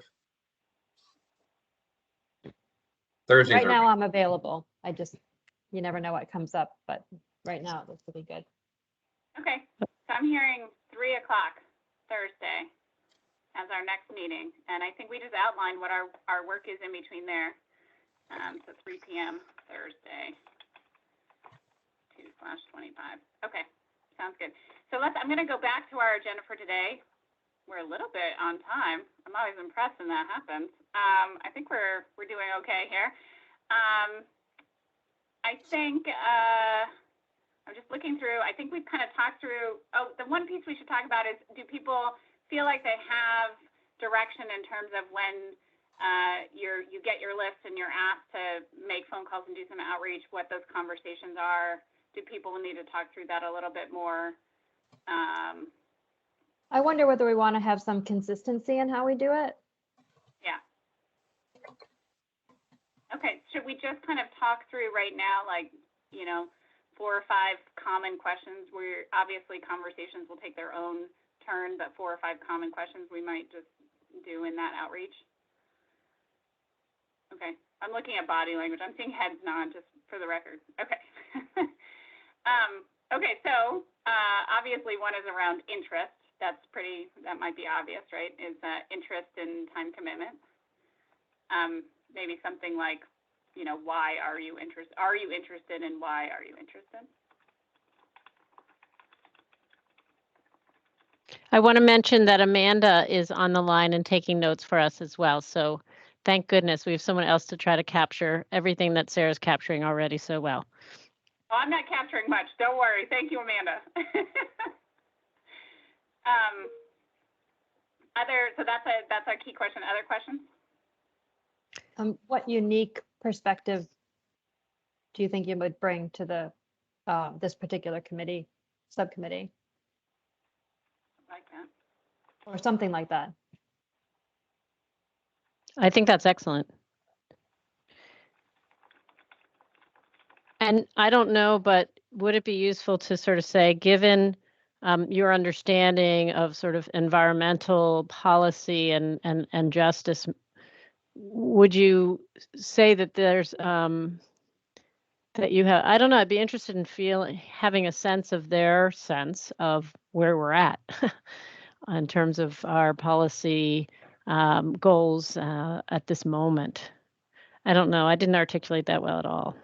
Thursdays Right now I'm available. You never know what comes up, but right now it looks pretty good. Okay, so I'm hearing 3 o'clock Thursday as our next meeting. And I think we just outlined what our work is in between there. So 3 p.m. Thursday, 2/25. Okay, sounds good. So I'm going to go back to our agenda for today. We're a little bit on time. I'm always impressed when that happens. I think we're doing okay here. I think I'm just looking through. I think we've kind of talked through. Oh, the one piece we should talk about is, do people feel like they have direction in terms of when you get your list and you're asked to make phone calls and do some outreach, what those conversations are? Do people need to talk through that a little bit more? I wonder whether we want to have some consistency in how we do it. Yeah. Okay, should we just kind of talk through right now, like, 4 or 5 common questions where obviously conversations will take their own turn, but 4 or 5 common questions we might just do in that outreach? Okay, I'm looking at body language. I'm seeing heads nod, just for the record. Okay. Okay, so obviously one is around interest. That might be obvious, right? Is interest in time commitment. Maybe something like, why are you interested? Are you interested, and why are you interested? I want to mention that Amanda is on the line and taking notes for us as well. So thank goodness we have someone else to try to capture everything that Sarah's capturing already so well. Oh, I'm not capturing much. Don't worry. Thank you, Amanda. So that's a key question. Other questions? What unique perspective do you think you would bring to the this particular subcommittee? Like that. Or something like that. I think that's excellent. And I don't know, but would it be useful to sort of say, given your understanding of sort of environmental policy and justice, would you say that there's that you have, I don't know, I'd be interested in having a sense of their sense of where we're at in terms of our policy goals at this moment. I don't know. I didn't articulate that well at all.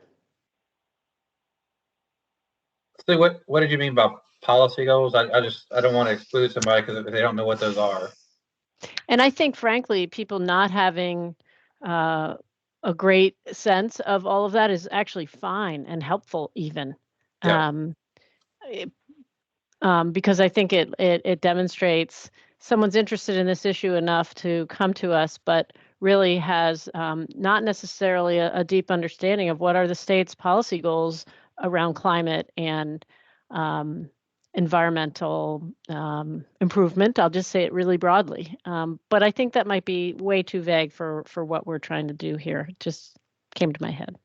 So what did you mean by policy goals? I don't want to exclude somebody because they don't know what those are. And I think, frankly, people not having a great sense of all of that is actually fine and helpful, even. Yeah. It- because I think it demonstrates someone's interested in this issue enough to come to us, but really has not necessarily a deep understanding of what are the state's policy goals around climate and environmental improvement. I'll just say it really broadly. But I think that might be way too vague for what we're trying to do here. It just came to my head.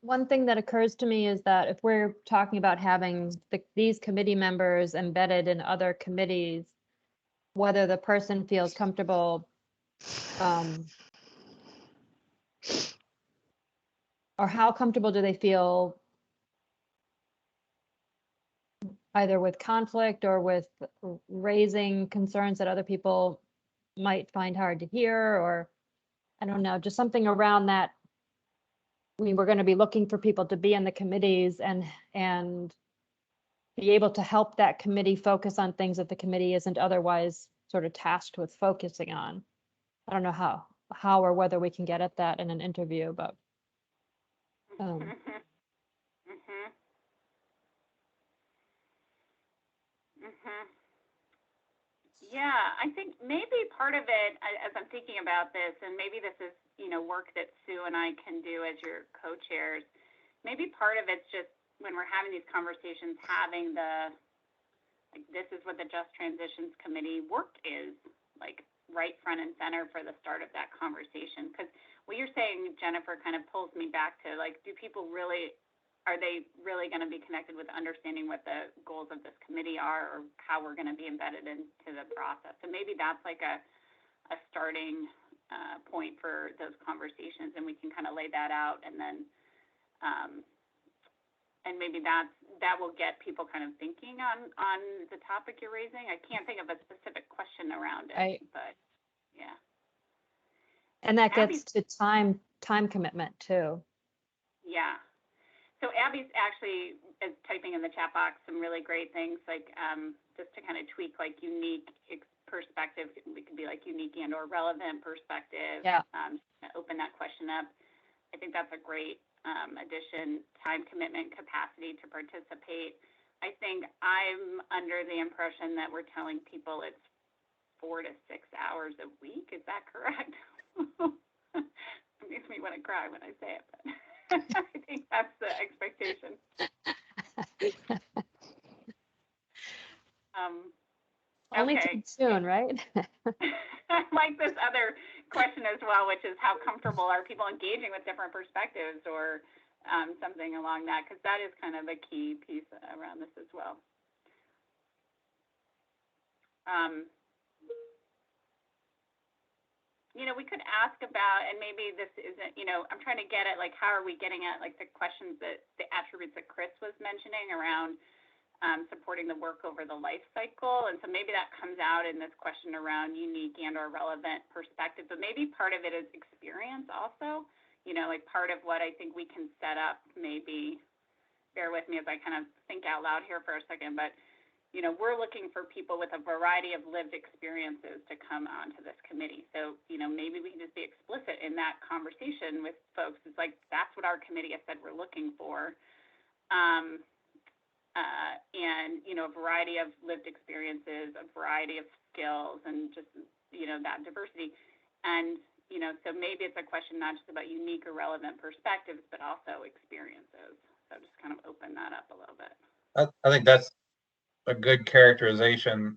One thing that occurs to me is that if we're talking about having these committee members embedded in other committees, whether the person feels comfortable or how comfortable do they feel either with conflict or with raising concerns that other people might find hard to hear, or I don't know, just something around that. I mean, we're going to be looking for people to be in the committees and be able to help that committee focus on things that the committee isn't otherwise sort of tasked with focusing on. I don't know how or whether we can get at that in an interview, but Yeah, I think maybe part of it, as I'm thinking about this, and maybe this is, work that Sue and I can do as your co-chairs, maybe part of it's just when we're having these conversations, having this is what the Just Transitions Committee work is, like right front and center for the start of that conversation. Because what you're saying, Jennifer, kind of pulls me back to are they really going to be connected with understanding what the goals of this committee are, or how we're going to be embedded into the process? And maybe that's like a starting point for those conversations, and we can kind of lay that out, and then and maybe that will get people kind of thinking on the topic you're raising. I can't think of a specific question around it, but yeah. And that gets to time commitment too. Yeah. So Abby's actually is typing in the chat box some really great things, like just to kind of tweak like unique perspective. It could be like unique and or relevant perspective. Yeah. Open that question up. I think that's a great addition. Time commitment, capacity to participate. I think I'm under the impression that we're telling people it's 4 to 6 hours a week. Is that correct? It makes me want to cry when I say it, but I think that's the expectation. Only okay. too soon, right? I like this other question as well, which is how comfortable are people engaging with different perspectives, or something along that, because that is kind of a key piece around this as well. We could ask about, and maybe this isn't, I'm trying to get at like how are we getting at like the questions the attributes that Chris was mentioning around supporting the work over the life cycle. And so maybe that comes out in this question around unique and or relevant perspective, but maybe part of it is experience also, like part of what I think we can set up, maybe bear with me as I kind of think out loud here for a second, but we're looking for people with a variety of lived experiences to come onto this committee. So, maybe we can just be explicit in that conversation with folks. It's like, that's what our committee has said we're looking for. And, a variety of lived experiences, a variety of skills, and just, that diversity. And, so maybe it's a question not just about unique or relevant perspectives, but also experiences. So just kind of open that up a little bit. I think that's a good characterization,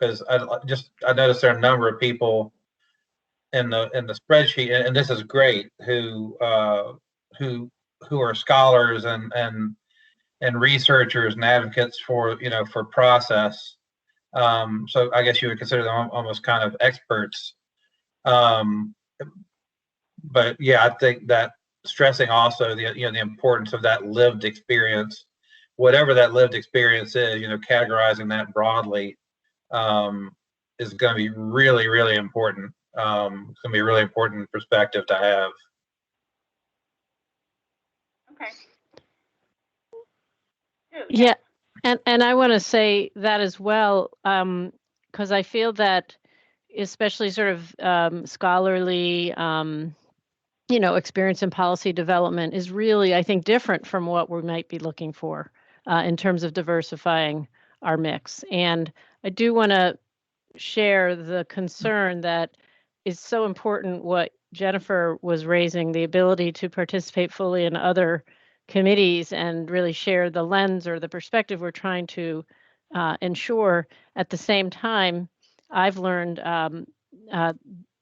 because I noticed there are a number of people in the spreadsheet, and this is great, who are scholars and researchers and advocates for for process. So I guess you would consider them almost kind of experts. But yeah, I think that stressing also the importance of that lived experience, whatever that lived experience is, categorizing that broadly is going to be really, really important. It's going to be a really important perspective to have. Okay. Yeah. And I want to say that as well, because I feel that especially sort of scholarly, experience in policy development is really, I think, different from what we might be looking for in terms of diversifying our mix. And I do want to share the concern that is so important what Jennifer was raising, the ability to participate fully in other committees and really share the lens or the perspective we're trying to ensure. At the same time, I've learned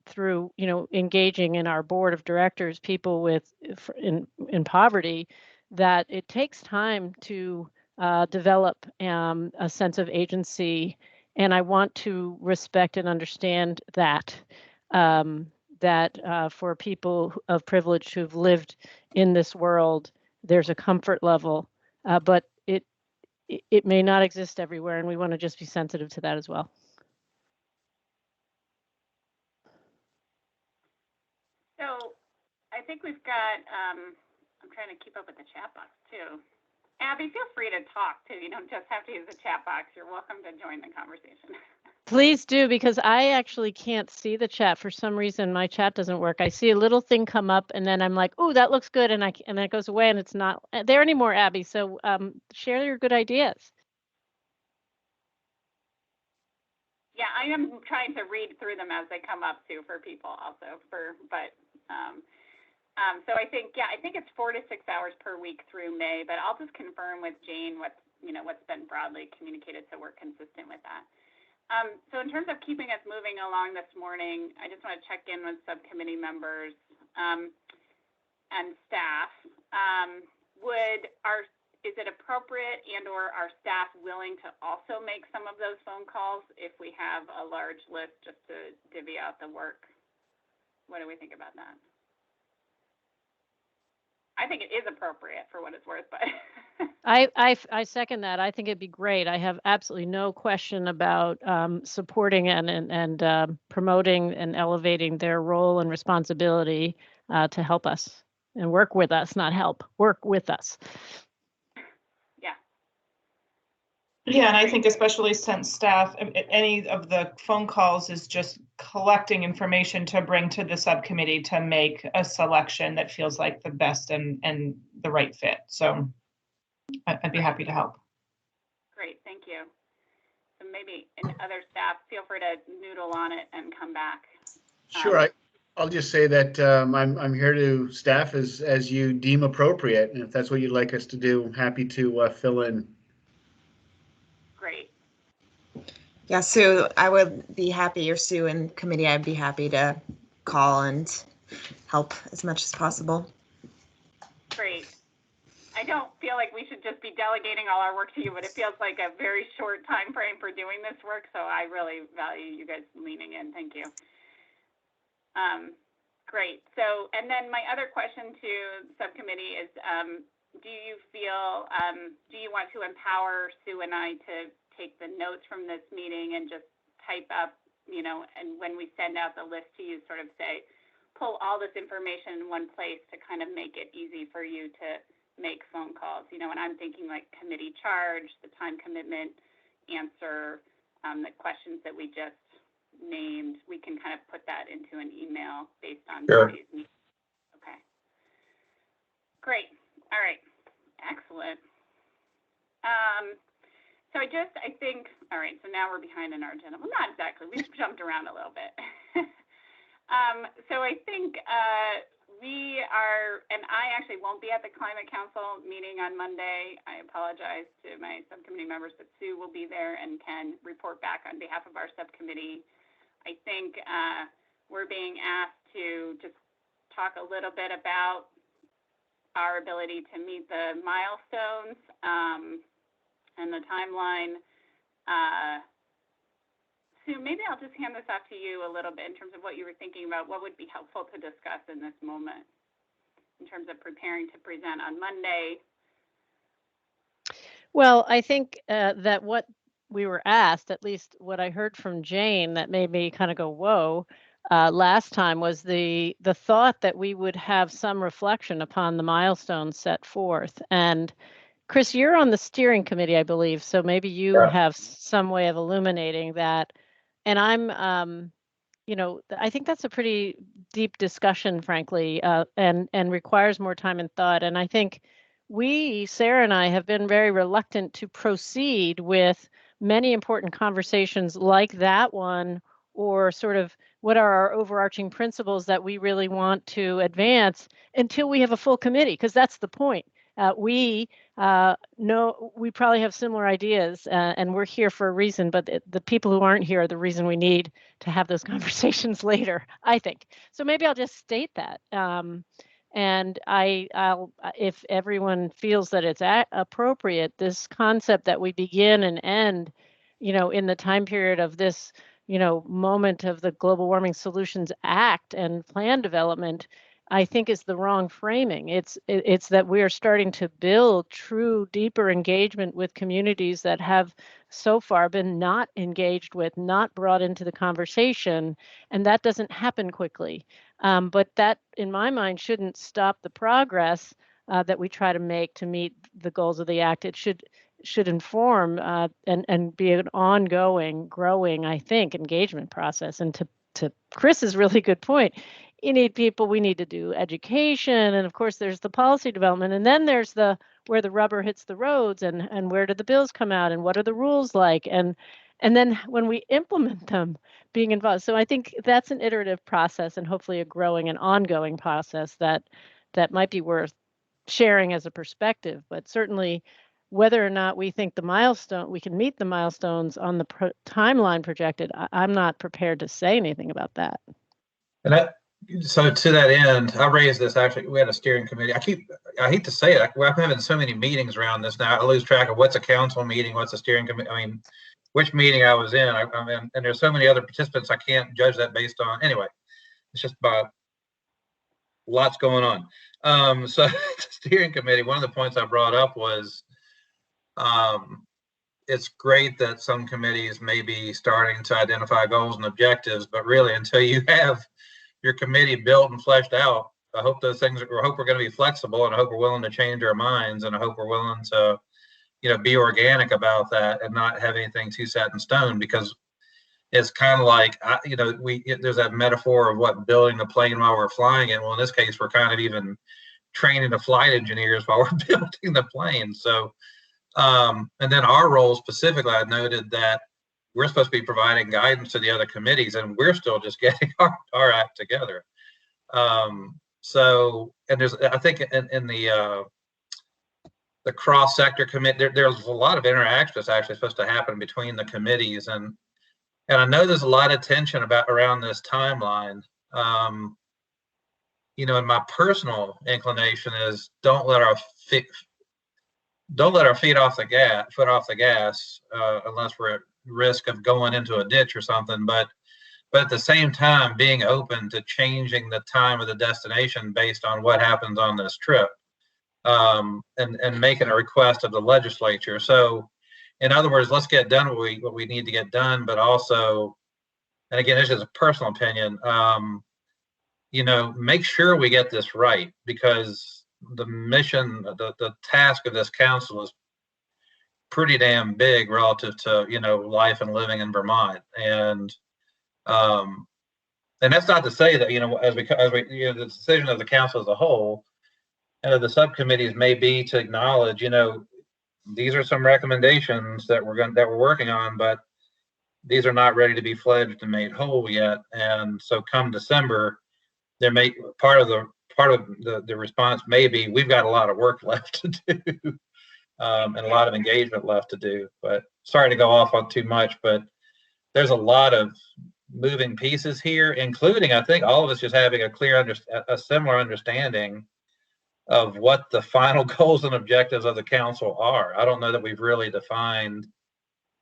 through engaging in our board of directors, people with in poverty, that it takes time to develop a sense of agency, and I want to respect and understand that for people of privilege who've lived in this world, there's a comfort level, but it may not exist everywhere, and we want to just be sensitive to that as well. So I think we've got, I'm trying to keep up with the chat box too. Abby, feel free to talk too. You don't just have to use the chat box. You're welcome to join the conversation. Please do, because I actually can't see the chat. For some reason, my chat doesn't work. I see a little thing come up and then I'm like, oh, that looks good. And then it goes away and it's not there anymore, Abby. So share your good ideas. Yeah, I am trying to read through them as they come up too for people also so I think it's 4 to 6 hours per week through May, but I'll just confirm with Jane what's been broadly communicated so we're consistent with that. So in terms of keeping us moving along this morning, I just want to check in with subcommittee members and staff. Is it appropriate and/or are staff willing to also make some of those phone calls if we have a large list just to divvy out the work? What do we think about that? I think it is appropriate for what it's worth, but I second that. I think it'd be great. I have absolutely no question about supporting and promoting and elevating their role and responsibility to help us and work with us, not help, work with us. Yeah, and I think especially since staff, any of the phone calls is just collecting information to bring to the subcommittee to make a selection that feels like the best and the right fit. So I'd be happy to help. Great, thank you. So maybe other staff, feel free to noodle on it and come back. Sure, I'll just say that I'm here to staff as you deem appropriate, and if that's what you'd like us to do, I'm happy to fill in. Great. Yeah, Sue, I would be happy, or Sue in committee, I'd be happy to call and help as much as possible. Great. I don't feel like we should just be delegating all our work to you, but it feels like a very short time frame for doing this work, so I really value you guys leaning in. Thank you. Great. So, and then my other question to subcommittee is, do you want to empower Sue and I to take the notes from this meeting and just type up, and when we send out the list to you, sort of say, pull all this information in one place to kind of make it easy for you to make phone calls, and I'm thinking like committee charge, the time commitment, answer, the questions that we just named. We can kind of put that into an email based on today's meeting. Okay. Great. All right. Excellent. So I think, all right, so now we're behind in our agenda. Well, not exactly. We've jumped around a little bit. So I think we are, and I actually won't be at the Climate Council meeting on Monday. I apologize to my subcommittee members, but Sue will be there and can report back on behalf of our subcommittee. I think we're being asked to just talk a little bit about our ability to meet the milestones and the timeline. Sue, maybe I'll just hand this off to you a little bit in terms of what you were thinking about. What would be helpful to discuss in this moment in terms of preparing to present on Monday? Well, I think that what we were asked, at least what I heard from Jane that made me kind of go, whoa, last time was the thought that we would have some reflection upon the milestones set forth. And Chris, you're on the steering committee, I believe, so maybe you Yeah. have some way of illuminating that. And I'm, you know, I think that's a pretty deep discussion, frankly, and requires more time and thought. And I think Sarah and I, have been very reluctant to proceed with many important conversations like that one, or sort of what are our overarching principles that we really want to advance until we have a full committee, because that's the point. We know we probably have similar ideas, and we're here for a reason, but the people who aren't here are the reason we need to have those conversations later, I think. So maybe I'll just state that. And I'll, if everyone feels that it's appropriate, this concept that we begin and end, you know, in the time period of this, you know, moment of the Global Warming Solutions Act and plan development, I think is the wrong framing. It's that we are starting to build true, deeper engagement with communities that have so far been not engaged with, not brought into the conversation, and that doesn't happen quickly. But that, in my mind, shouldn't stop the progress that we try to make to meet the goals of the Act. It should inform and be an ongoing, growing, I think, engagement process. And to Chris's really good point, you need people, we need to do education, and of course there's the policy development, and then there's the where the rubber hits the roads, and where do the bills come out, and what are the rules like, and then when we implement them, being involved. So I think that's an iterative process, and hopefully a growing and ongoing process that might be worth sharing as a perspective. But certainly, whether or not we think we can meet the milestones on the timeline projected, I'm not prepared to say anything about that. And so to that end, I raised this, actually, we had a steering committee. I hate to say it, I'm having so many meetings around this now, I lose track of what's a council meeting, what's a steering committee. I mean, which meeting I was in. I mean, and there's so many other participants, I can't judge that based on, anyway, it's just about lots going on. So the steering committee, one of the points I brought up was, it's great that some committees may be starting to identify goals and objectives, but really until you have your committee built and fleshed out, I hope those things, I hope we're going to be flexible, and I hope we're willing to change our minds, and I hope we're willing to, you know, be organic about that and not have anything too set in stone, because it's kind of like, you know, there's that metaphor of what, building the plane while we're flying it. Well, in this case, we're kind of even training the flight engineers while we're building the plane. So, and then our role specifically, I noted that we're supposed to be providing guidance to the other committees, and we're still just getting our act together. So, and there's, I think in the cross-sector committee, there's a lot of interaction that's actually supposed to happen between the committees, and I know there's a lot of tension around this timeline. You know, and my personal inclination is don't let our foot off the gas, unless we're at risk of going into a ditch or something. But at the same time, being open to changing the time of the destination based on what happens on this trip, and making a request of the legislature. So, in other words, let's get done what we need to get done, but also, and again, this is a personal opinion, you know, make sure we get this right, because the mission, the task of this council is pretty damn big relative to, you know, life and living in Vermont. And that's not to say that, you know, as we, you know, the decision of the council as a whole and of the subcommittees may be to acknowledge, you know, these are some recommendations that we're working on, but these are not ready to be fledged and made whole yet. And so come December, there may part of the response may be, we've got a lot of work left to do, and a lot of engagement left to do. But sorry to go off on too much, but there's a lot of moving pieces here, including, I think, all of us just having a similar understanding of what the final goals and objectives of the council are. I don't know that we've really defined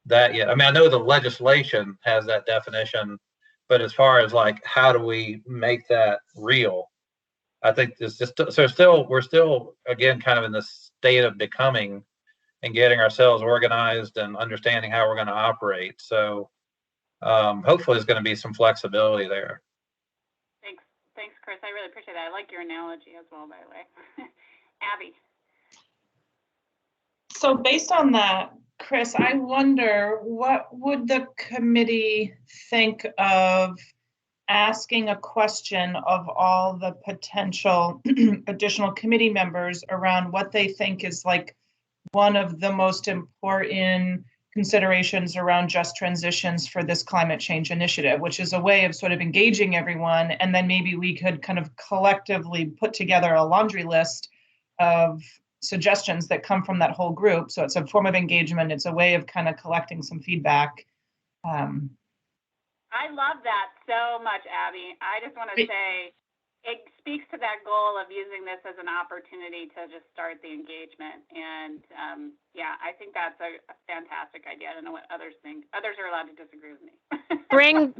that yet. I mean, I know the legislation has that definition, but as far as like, how do we make that real? I think this just, so we're still, again, kind of in the state of becoming and getting ourselves organized and understanding how we're going to operate. So hopefully there's going to be some flexibility there. Thanks, Chris. I really appreciate that. I like your analogy as well, by the way. Abby. So based on that, Chris, I wonder what would the committee think of asking a question of all the potential additional committee members around what they think is like one of the most important considerations around just transitions for this climate change initiative, which is a way of sort of engaging everyone. And then maybe we could kind of collectively put together a laundry list of suggestions that come from that whole group. So it's a form of engagement. It's a way of kind of collecting some feedback. I love that so much, Abby. I just want to say it speaks to that goal of using this as an opportunity to just start the engagement. And yeah, I think that's a fantastic idea. I don't know what others think. Others are allowed to disagree with me.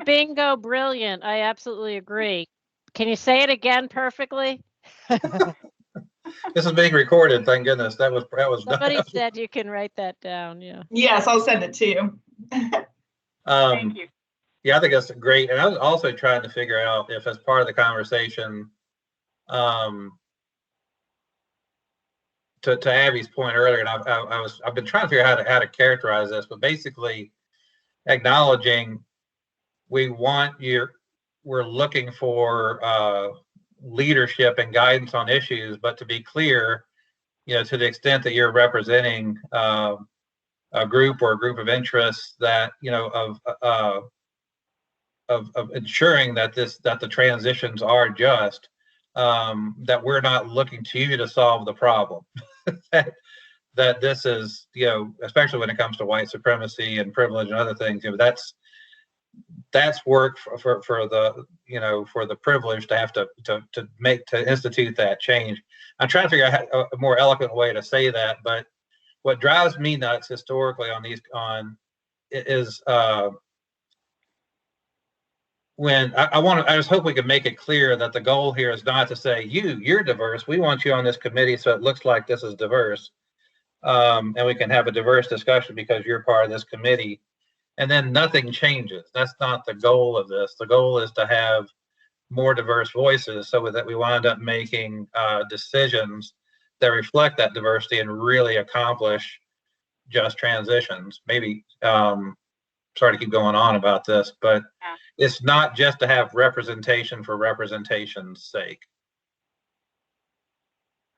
Bingo, brilliant. I absolutely agree. Can you say it again perfectly? This is being recorded. Thank goodness. That was Somebody done. said you can write that down. Yeah. Yes, I'll send it to you. Thank you. Yeah, I think that's great. And I was also trying to figure out if, as part of the conversation, to Abby's point earlier, and I've been trying to figure out how to characterize this, but basically acknowledging we're looking for leadership and guidance on issues, but to be clear, to the extent that you're representing a group or a group of interests that of ensuring that the transitions are just, that we're not looking to you to solve the problem. that this is, especially when it comes to white supremacy and privilege and other things, that's work for the privileged to have to institute that change. I'm trying to figure out a more eloquent way to say that, but what drives me nuts historically is when I just hope we can make it clear that the goal here is not to say you're diverse. We want you on this committee so it looks like this is diverse, and we can have a diverse discussion because you're part of this committee, and then nothing changes. That's not the goal of this. The goal is to have more diverse voices so that we wind up making decisions that reflect that diversity and really accomplish just transitions. Maybe sorry to keep going on about this, but it's not just to have representation for representation's sake.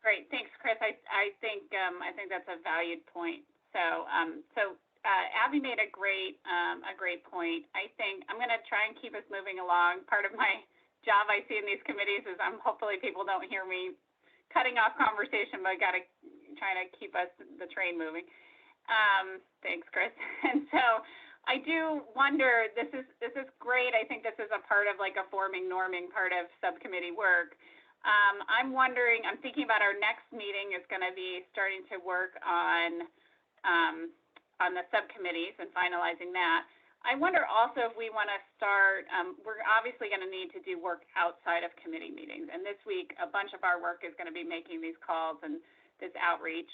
Great, thanks, Chris. I think that's a valued point. So Abby made a great point. I think I'm going to try and keep us moving along. Part of my job I see in these committees is hopefully people don't hear me cutting off conversation, but I got to try to keep the train moving. Thanks, Chris. And so I do wonder, this is great. I think this is a part of like a forming, norming part of subcommittee work. I'm thinking about our next meeting is going to be starting to work on the subcommittees and finalizing that. I wonder also if we want to start, we're obviously going to need to do work outside of committee meetings. And this week, a bunch of our work is going to be making these calls and this outreach.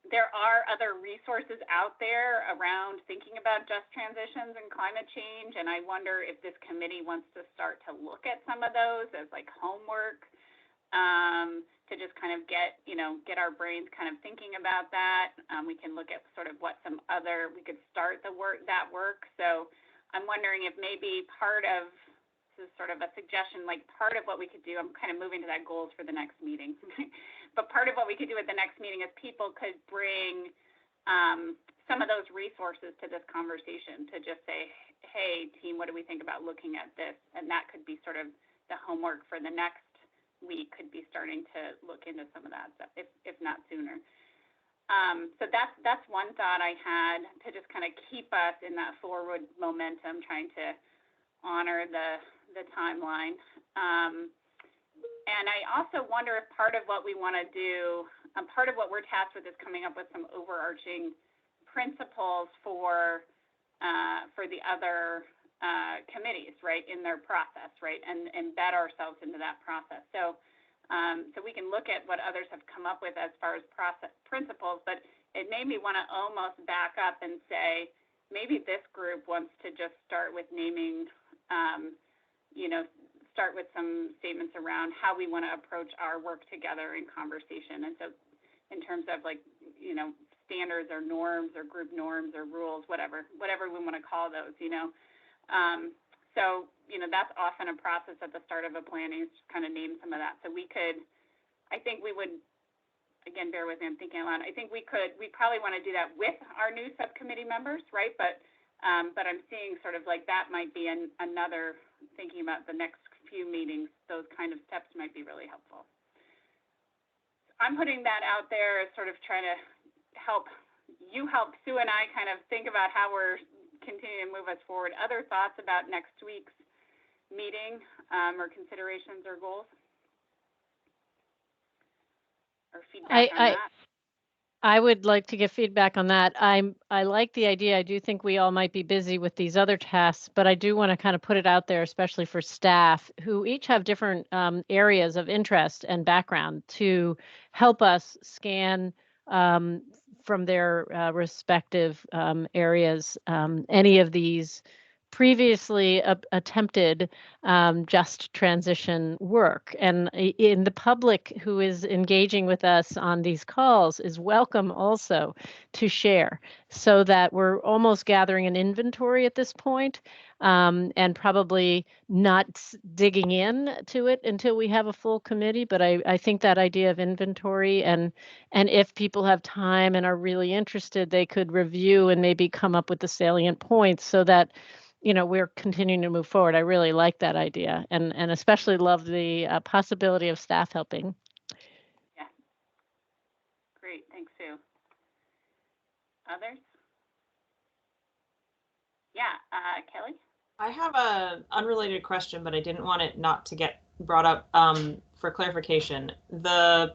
There are other resources out there around thinking about just transitions and climate change, and I wonder if this committee wants to start to look at some of those as like homework, to just kind of get our brains kind of thinking about that. We can look at sort of we could start that work. So I'm wondering if maybe this is sort of a suggestion, like part of what we could do, I'm kind of moving to that goals for the next meeting. But part of what we could do at the next meeting is people could bring some of those resources to this conversation to just say, hey, team, what do we think about looking at this? And that could be sort of the homework for the next week, could be starting to look into some of that stuff, if not sooner. So that's one thought I had to just kind of keep us in that forward momentum, trying to honor the timeline. And I also wonder if part of what we want to do, part of what we're tasked with is coming up with some overarching principles for the other committees, right, in their process, right, and embed ourselves into that process. So we can look at what others have come up with as far as process principles, but it made me want to almost back up and say, maybe this group wants to just start with naming, start with some statements around how we want to approach our work together in conversation. And so in terms of like, you know, standards or norms or group norms or rules, whatever we want to call those, you know. So, you know, that's often a process at the start of a planning, is just kind of name some of that. So we could, I think we would, again, bear with me, I'm thinking a lot. I think we probably want to do that with our new subcommittee members, right? But I'm seeing sort of like that might be another, thinking about the next few meetings, those kind of steps might be really helpful. I'm putting that out there as sort of trying to help Sue and I kind of think about how we're continuing to move us forward. Other thoughts about next week's meeting, or considerations or goals? Or feedback on that? I would like to give feedback on that. I like the idea. I do think we all might be busy with these other tasks, but I do want to kind of put it out there, especially for staff who each have different areas of interest and background, to help us scan from their respective areas any of these previously attempted just transition work. And in the public who is engaging with us on these calls is welcome also to share, so that we're almost gathering an inventory at this point, and probably not digging in to it until we have a full committee. But I think that idea of inventory, and if people have time and are really interested, they could review and maybe come up with the salient points, so that, you know, we're continuing to move forward. I really like that idea, and especially love the possibility of staff helping. Yeah. Great, thanks, Sue. Others? Yeah, Kelly? I have an unrelated question, but I didn't want it not to get brought up for clarification. The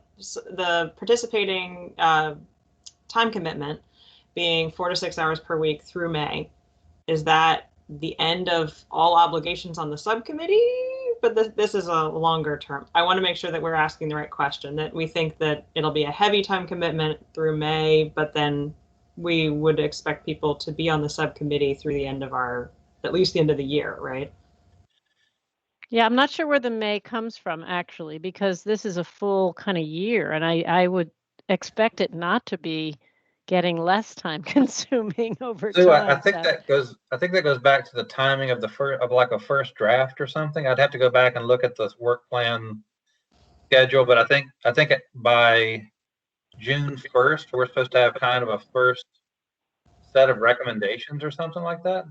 participating time commitment being 4 to 6 hours per week through May, is that the end of all obligations on the subcommittee? But this is a longer term. I want to make sure that we're asking the right question, that we think that it'll be a heavy time commitment through May, but then we would expect people to be on the subcommittee through the end of at least the end of the year, right? Yeah, I'm not sure where the May comes from, actually, because this is a full kind of year, and I would expect it not to be getting less time consuming over So time. I think that goes back to the timing of a first draft or something. I'd have to go back and look at the work plan schedule, but I think by June 1st, we're supposed to have kind of a first set of recommendations or something like that.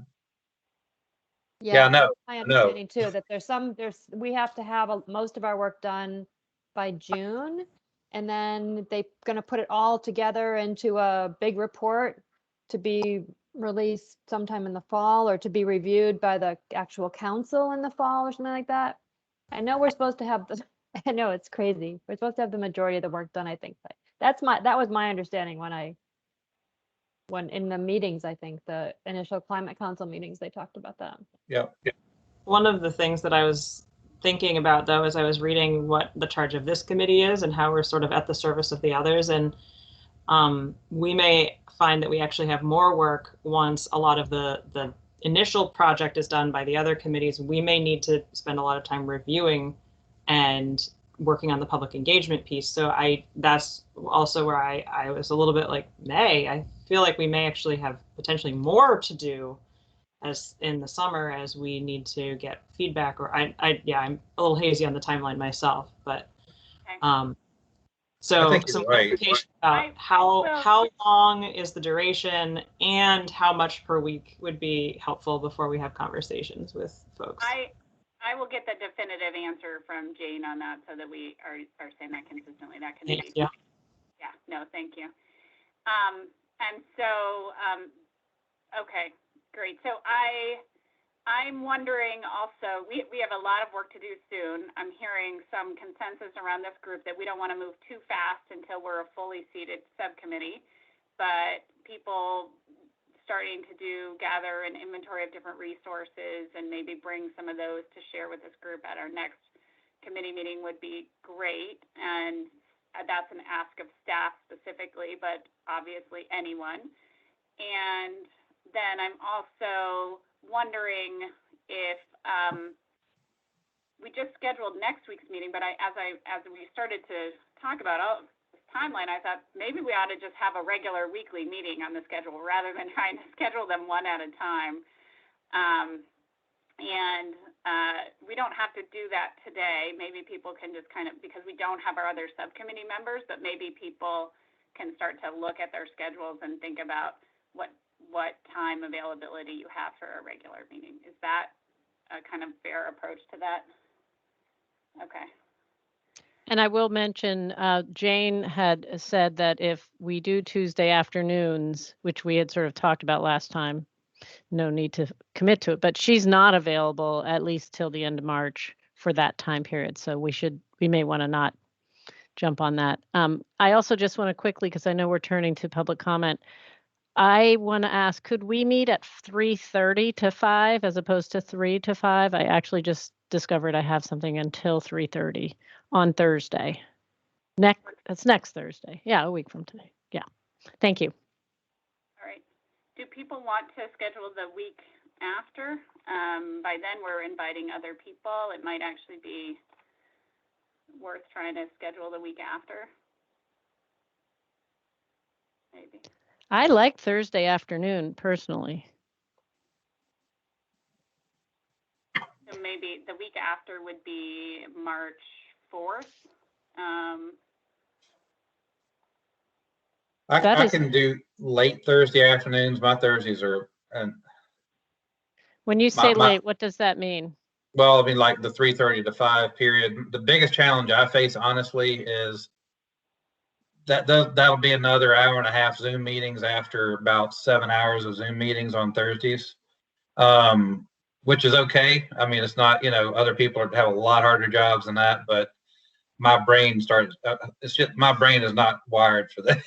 Yeah, no, my understanding too, that we have to have most of our work done by June, and then they're going to put it all together into a big report to be released sometime in the fall, or to be reviewed by the actual council in the fall or something like that. I know we're supposed to have I know it's crazy. We're supposed to have the majority of the work done, I think, but that was my understanding when in the meetings, I think the initial climate council meetings, they talked about that. Yeah. One of the things that I was thinking about, though, as I was reading what the charge of this committee is and how we're sort of at the service of the others, and we may find that we actually have more work once a lot of the initial project is done by the other committees. We may need to spend a lot of time reviewing and working on the public engagement piece. So that's also where I was a little bit like, I feel like we may actually have potentially more to do as in the summer, as we need to get feedback, or I'm a little hazy on the timeline myself, but so some clarification about how long is the duration and how much per week would be helpful before we have conversations with folks. I will get the definitive answer from Jane on that, so that we are saying that consistently. That can be. Yeah. Yeah. No, thank you. And so, okay, great. So I'm wondering also, we have a lot of work to do soon. I'm hearing some consensus around this group that we don't want to move too fast until we're a fully seated subcommittee, but people starting to gather an inventory of different resources and maybe bring some of those to share with this group at our next committee meeting would be great. And that's an ask of staff specifically, but obviously anyone. And then I'm also wondering if we just scheduled next week's meeting, but as we started to talk about, this timeline, I thought maybe we ought to just have a regular weekly meeting on the schedule rather than trying to schedule them one at a time. We don't have to do that today. Maybe people can just kind of, because we don't have our other subcommittee members, but maybe people can start to look at their schedules and think about what time availability you have for a regular meeting. Is that a kind of fair approach to that? Okay. And I will mention, Jane had said that if we do Tuesday afternoons, which we had sort of talked about last time, no need to commit to it, but she's not available at least till the end of March for that time period. So we may want to not jump on that. I also just want to quickly, because I know we're turning to public comment, I want to ask, could we meet at 3:30 to 5 as opposed to 3 to 5? I actually just discovered I have something until 3:30 on Thursday. That's next Thursday. Yeah, a week from today. Yeah. Thank you. All right. Do people want to schedule the week after? By then we're inviting other people. It might actually be worth trying to schedule the week after. Maybe. I like Thursday afternoon personally. So maybe the week after would be March 4th. I can do late Thursday afternoons. My Thursdays are, and When you say late, what does that mean? well, I mean, like the 3:30 to 5 period. The biggest challenge I face, honestly, is that'll be another hour and a half Zoom meetings after about 7 hours of Zoom meetings on Thursdays, which is okay. I mean, it's not, other people have a lot harder jobs than that, but my brain it's just, my brain is not wired for that.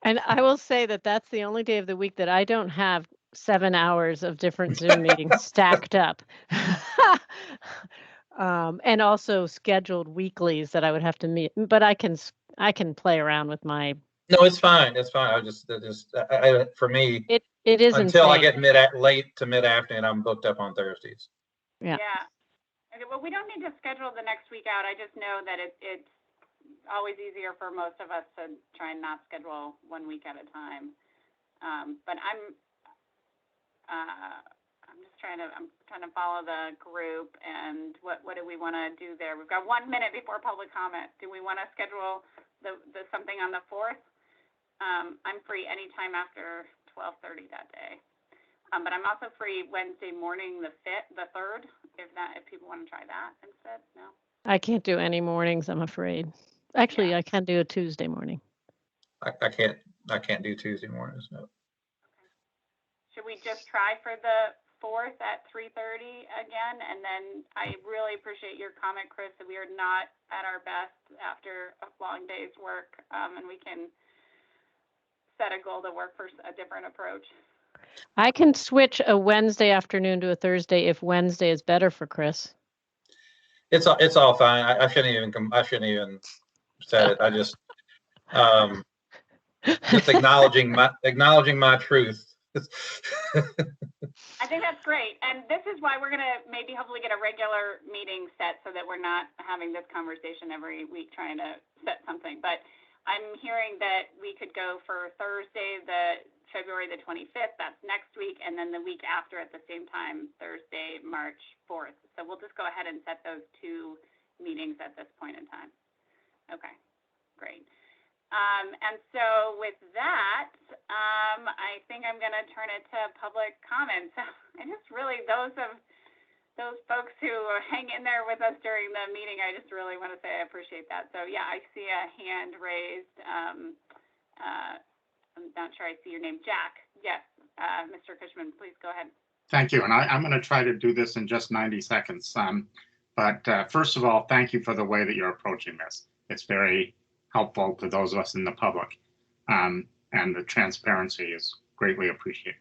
And I will say that that's the only day of the week that I don't have 7 hours of different Zoom meetings stacked up. And also scheduled weeklies that I would have to meet, but I can play around with my. No, it's fine. It's fine. For me, it is until insane. I get late to mid afternoon, I'm booked up on Thursdays. Yeah. Okay, well, we don't need to schedule the next week out. I just know that it's always easier for most of us to try and not schedule 1 week at a time. But I'm trying to follow the group, and what do we want to do there? We've got 1 minute before public comment. Do we want to schedule the something on the 4th? I'm free anytime after 12:30 that day. But I'm also free Wednesday morning, the 3rd, if people want to try that instead. No? I can't do any mornings, I'm afraid. Actually, yeah. I can do a Tuesday morning. I can't do Tuesday mornings, no. Okay. Should we just try for the 4th at 3:30 again? And then I really appreciate your comment, Chris, that we are not at our best after a long day's work, and we can set a goal to work for a different approach. I can switch a Wednesday afternoon to a Thursday if Wednesday is better for Chris. It's all fine. I shouldn't even said it. I just acknowledging my truth. I think that's great. And this is why we're going to maybe hopefully get a regular meeting set so that we're not having this conversation every week trying to set something. But I'm hearing that we could go for Thursday, February the 25th, that's next week, and then the week after at the same time, Thursday, March 4th. So we'll just go ahead and set those 2 meetings at this point in time. Okay, great. And so with that, I think I'm going to turn it to public comments. And just really those folks who hang in there with us during the meeting, I just really want to say I appreciate that. So yeah, I see a hand raised. I'm not sure I see your name. Jack. Yes, Mr. Cushman, please go ahead. Thank you. And I'm going to try to do this in just 90 seconds. But first of all, thank you for the way that you're approaching this. It's very helpful to those of us in the public. And the transparency is greatly appreciated.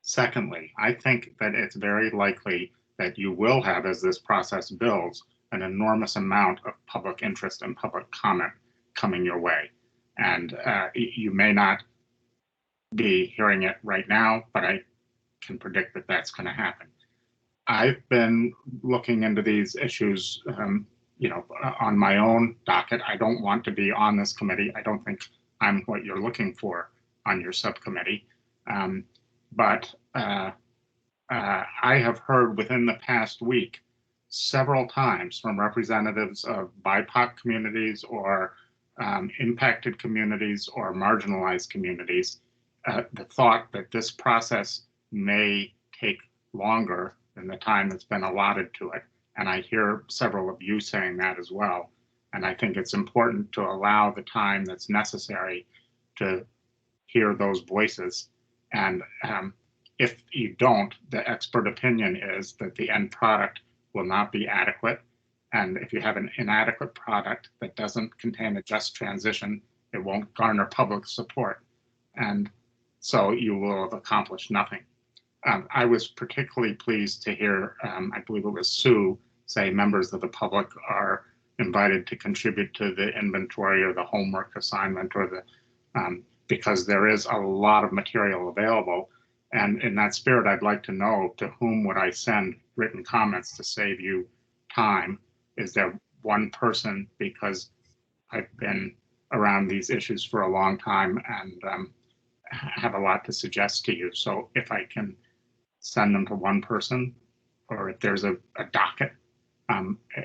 Secondly, I think that it's very likely that you will have, as this process builds, an enormous amount of public interest and public comment coming your way. And you may not be hearing it right now, but I can predict that that's going to happen. I've been looking into these issues on my own docket. I don't want to be on this committee. I don't think I'm what you're looking for on your subcommittee. But I have heard within the past week several times from representatives of BIPOC communities or impacted communities or marginalized communities, the thought that this process may take longer than the time that's been allotted to it. And I hear several of you saying that as well. And I think it's important to allow the time that's necessary to hear those voices. And if you don't, the expert opinion is that the end product will not be adequate. And if you have an inadequate product that doesn't contain a just transition, it won't garner public support. And so you will have accomplished nothing. I was particularly pleased to hear, I believe it was Sue, say members of the public are invited to contribute to the inventory or the homework assignment or the, because there is a lot of material available. And in that spirit, I'd like to know, to whom would I send written comments to save you time? Is there one person? Because I've been around these issues for a long time and have a lot to suggest to you. So if I can send them to one person, or if there's a docket,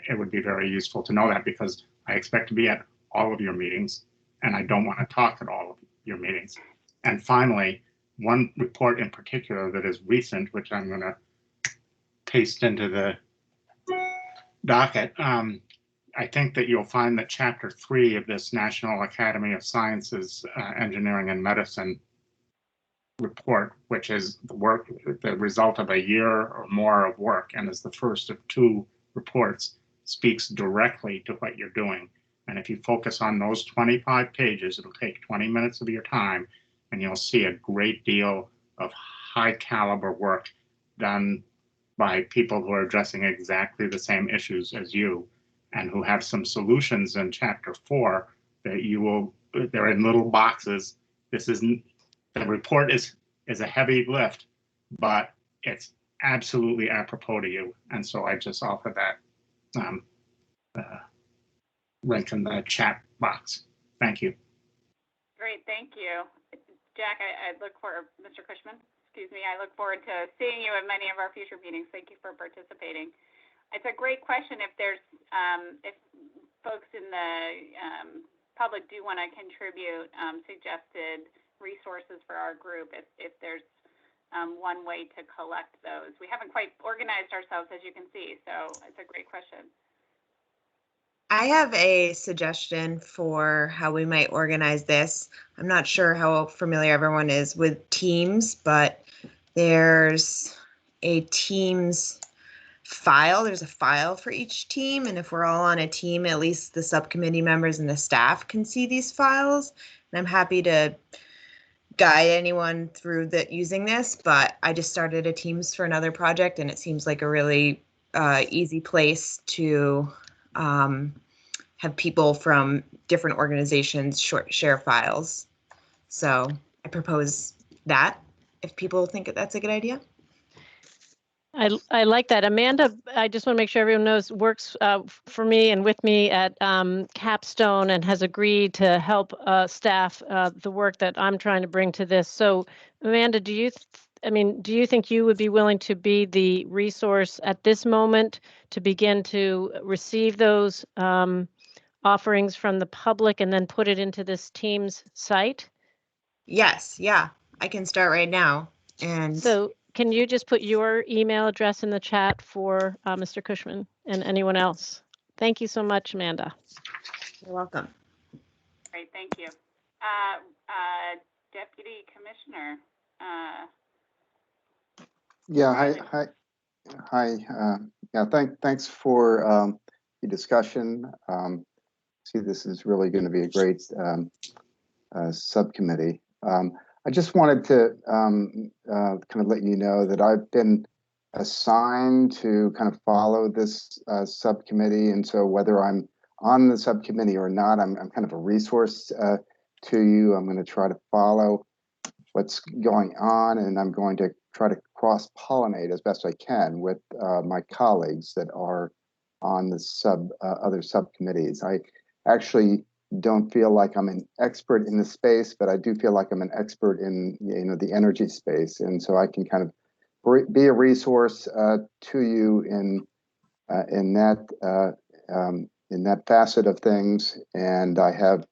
it would be very useful to know that, because I expect to be at all of your meetings and I don't want to talk at all of your meetings. And finally, one report in particular that is recent, which I'm going to paste into the docket. I think that you'll find that Chapter 3 of this National Academy of Sciences, Engineering and Medicine report, which is the result of a year or more of work and is the first of 2 reports, speaks directly to what you're doing. And if you focus on those 25 pages, it'll take 20 minutes of your time, and you'll see a great deal of high caliber work done by people who are addressing exactly the same issues as you, and who have some solutions in Chapter 4 that you will, they're in little boxes. This isn't, the report is a heavy lift, but it's absolutely apropos to you. And so I just offer that link in the chat box. Thank you. Great, thank you. Jack, I look forward, Mr. Cushman, excuse me, I look forward to seeing you at many of our future meetings. Thank you for participating. It's a great question. If there's, if folks in the public do want to contribute suggested resources for our group, if there's one way to collect those. We haven't quite organized ourselves, as you can see, so it's a great question. I have a suggestion for how we might organize this. I'm not sure how familiar everyone is with Teams, but there's a Teams file. There's a file for each team, and if we're all on a team, at least the subcommittee members and the staff can see these files. And I'm happy to guide anyone through using this, but I just started a Teams for another project, and it seems like a really easy place to have people from different organizations share files. So I propose that, if people think that's a good idea. I like that. Amanda, I just want to make sure everyone knows, works for me and with me at Capstone and has agreed to help staff the work that I'm trying to bring to this. So Amanda, do you think you would be willing to be the resource at this moment to begin to receive those offerings from the public and then put it into this Teams site? Yes, yeah, I can start right now. And so can you just put your email address in the chat for Mr. Cushman and anyone else? Thank you so much, Amanda. You're welcome. Great, thank you. Deputy Commissioner. Yeah, hi. Thanks for the discussion. See, this is really going to be a great subcommittee. I just wanted to kind of let you know that I've been assigned to kind of follow this subcommittee, and so whether I'm on the subcommittee or not, I'm kind of a resource to you. I'm going to try to follow what's going on, and I'm going to try to cross-pollinate as best I can with my colleagues that are on the other subcommittees. I actually don't feel like I'm an expert in the space, but I do feel like I'm an expert in the energy space, and so I can kind of be a resource to you in that facet of things. And I have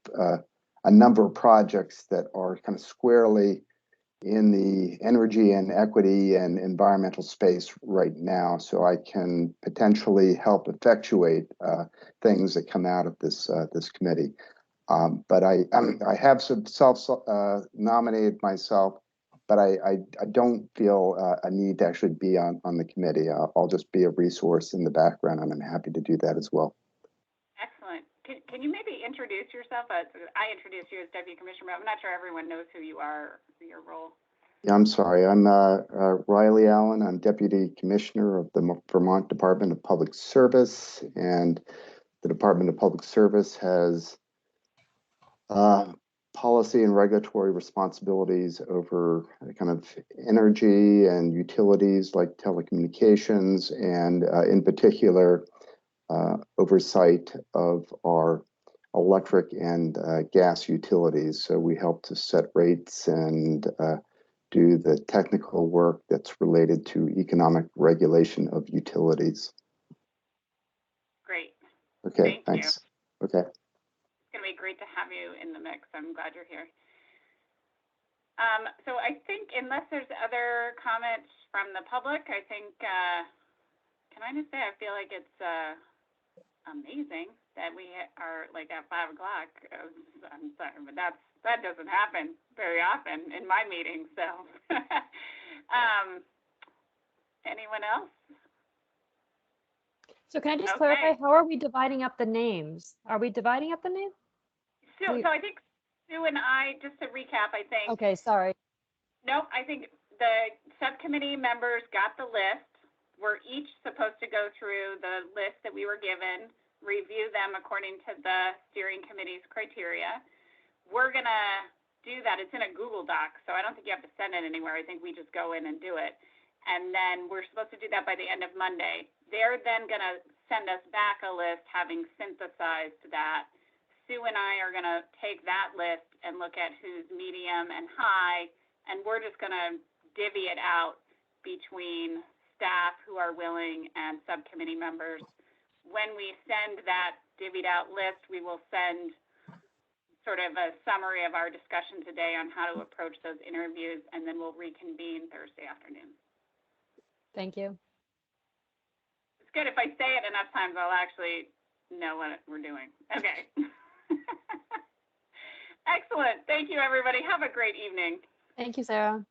a number of projects that are kind of squarely in the energy and equity and environmental space right now, so I can potentially help effectuate things that come out of this committee. But I have self-nominated myself, but I don't feel a need to actually be on the committee. I'll just be a resource in the background, and I'm happy to do that as well. Excellent. Can you maybe introduce yourself? I introduced you as Deputy Commissioner, but I'm not sure everyone knows who you are, your role. Yeah, I'm sorry. I'm Riley Allen. I'm Deputy Commissioner of the Vermont Department of Public Service, and the Department of Public Service has policy and regulatory responsibilities over kind of energy and utilities like telecommunications, and in particular, oversight of our electric and gas utilities. So we help to set rates and do the technical work that's related to economic regulation of utilities. Great. Okay, Thank thanks. You. Okay. It's going to be great to have you in the mix. I'm glad you're here. So I think unless there's other comments from the public, I think, can I just say, I feel like it's amazing that we are like at 5 o'clock. I'm sorry, but that doesn't happen very often in my meetings. So anyone else? So can I just clarify, how are we dividing up the names? Are we dividing up the names? So I think Sue and I, just to recap, I think. Okay, sorry. No, I think the subcommittee members got the list. We're each supposed to go through the list that we were given, review them according to the steering committee's criteria. We're going to do that. It's in a Google Doc, so I don't think you have to send it anywhere. I think we just go in and do it. And then we're supposed to do that by the end of Monday. They're then going to send us back a list having synthesized that. Sue and I are going to take that list and look at who's medium and high, and we're just going to divvy it out between staff who are willing and subcommittee members. When we send that divvied out list, we will send sort of a summary of our discussion today on how to approach those interviews, and then we'll reconvene Thursday afternoon. Thank you. It's good if I say it enough times, I'll actually know what we're doing. Okay. Excellent. Thank you, everybody. Have a great evening. Thank you, Sarah.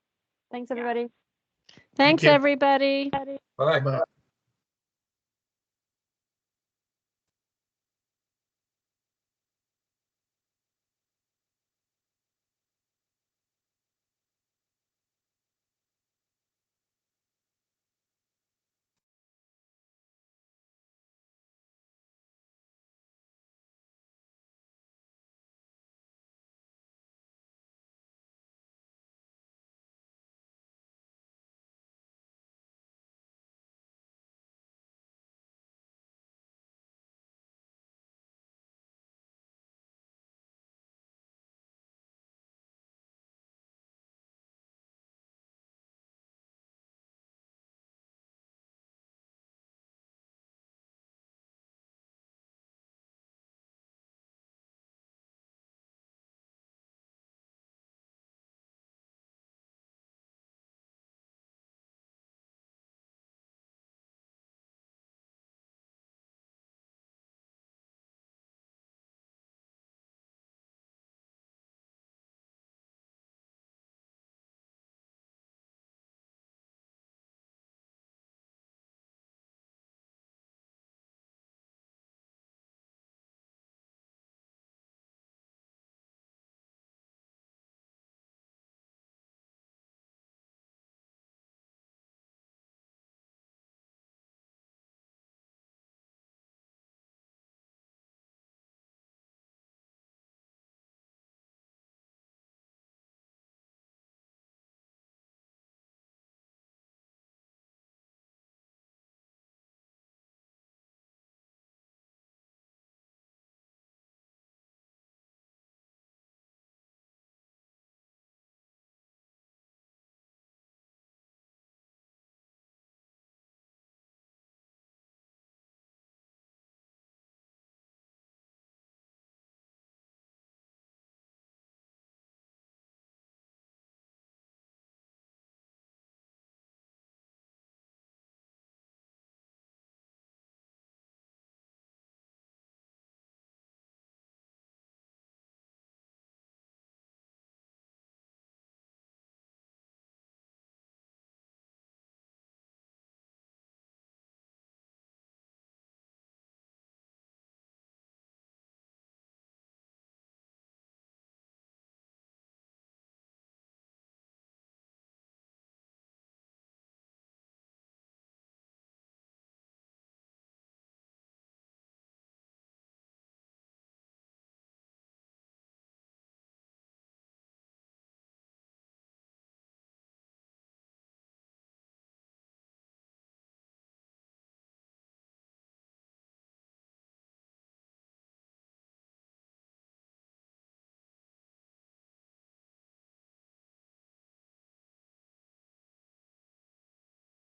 Thanks, everybody. Thanks, everybody. Bye.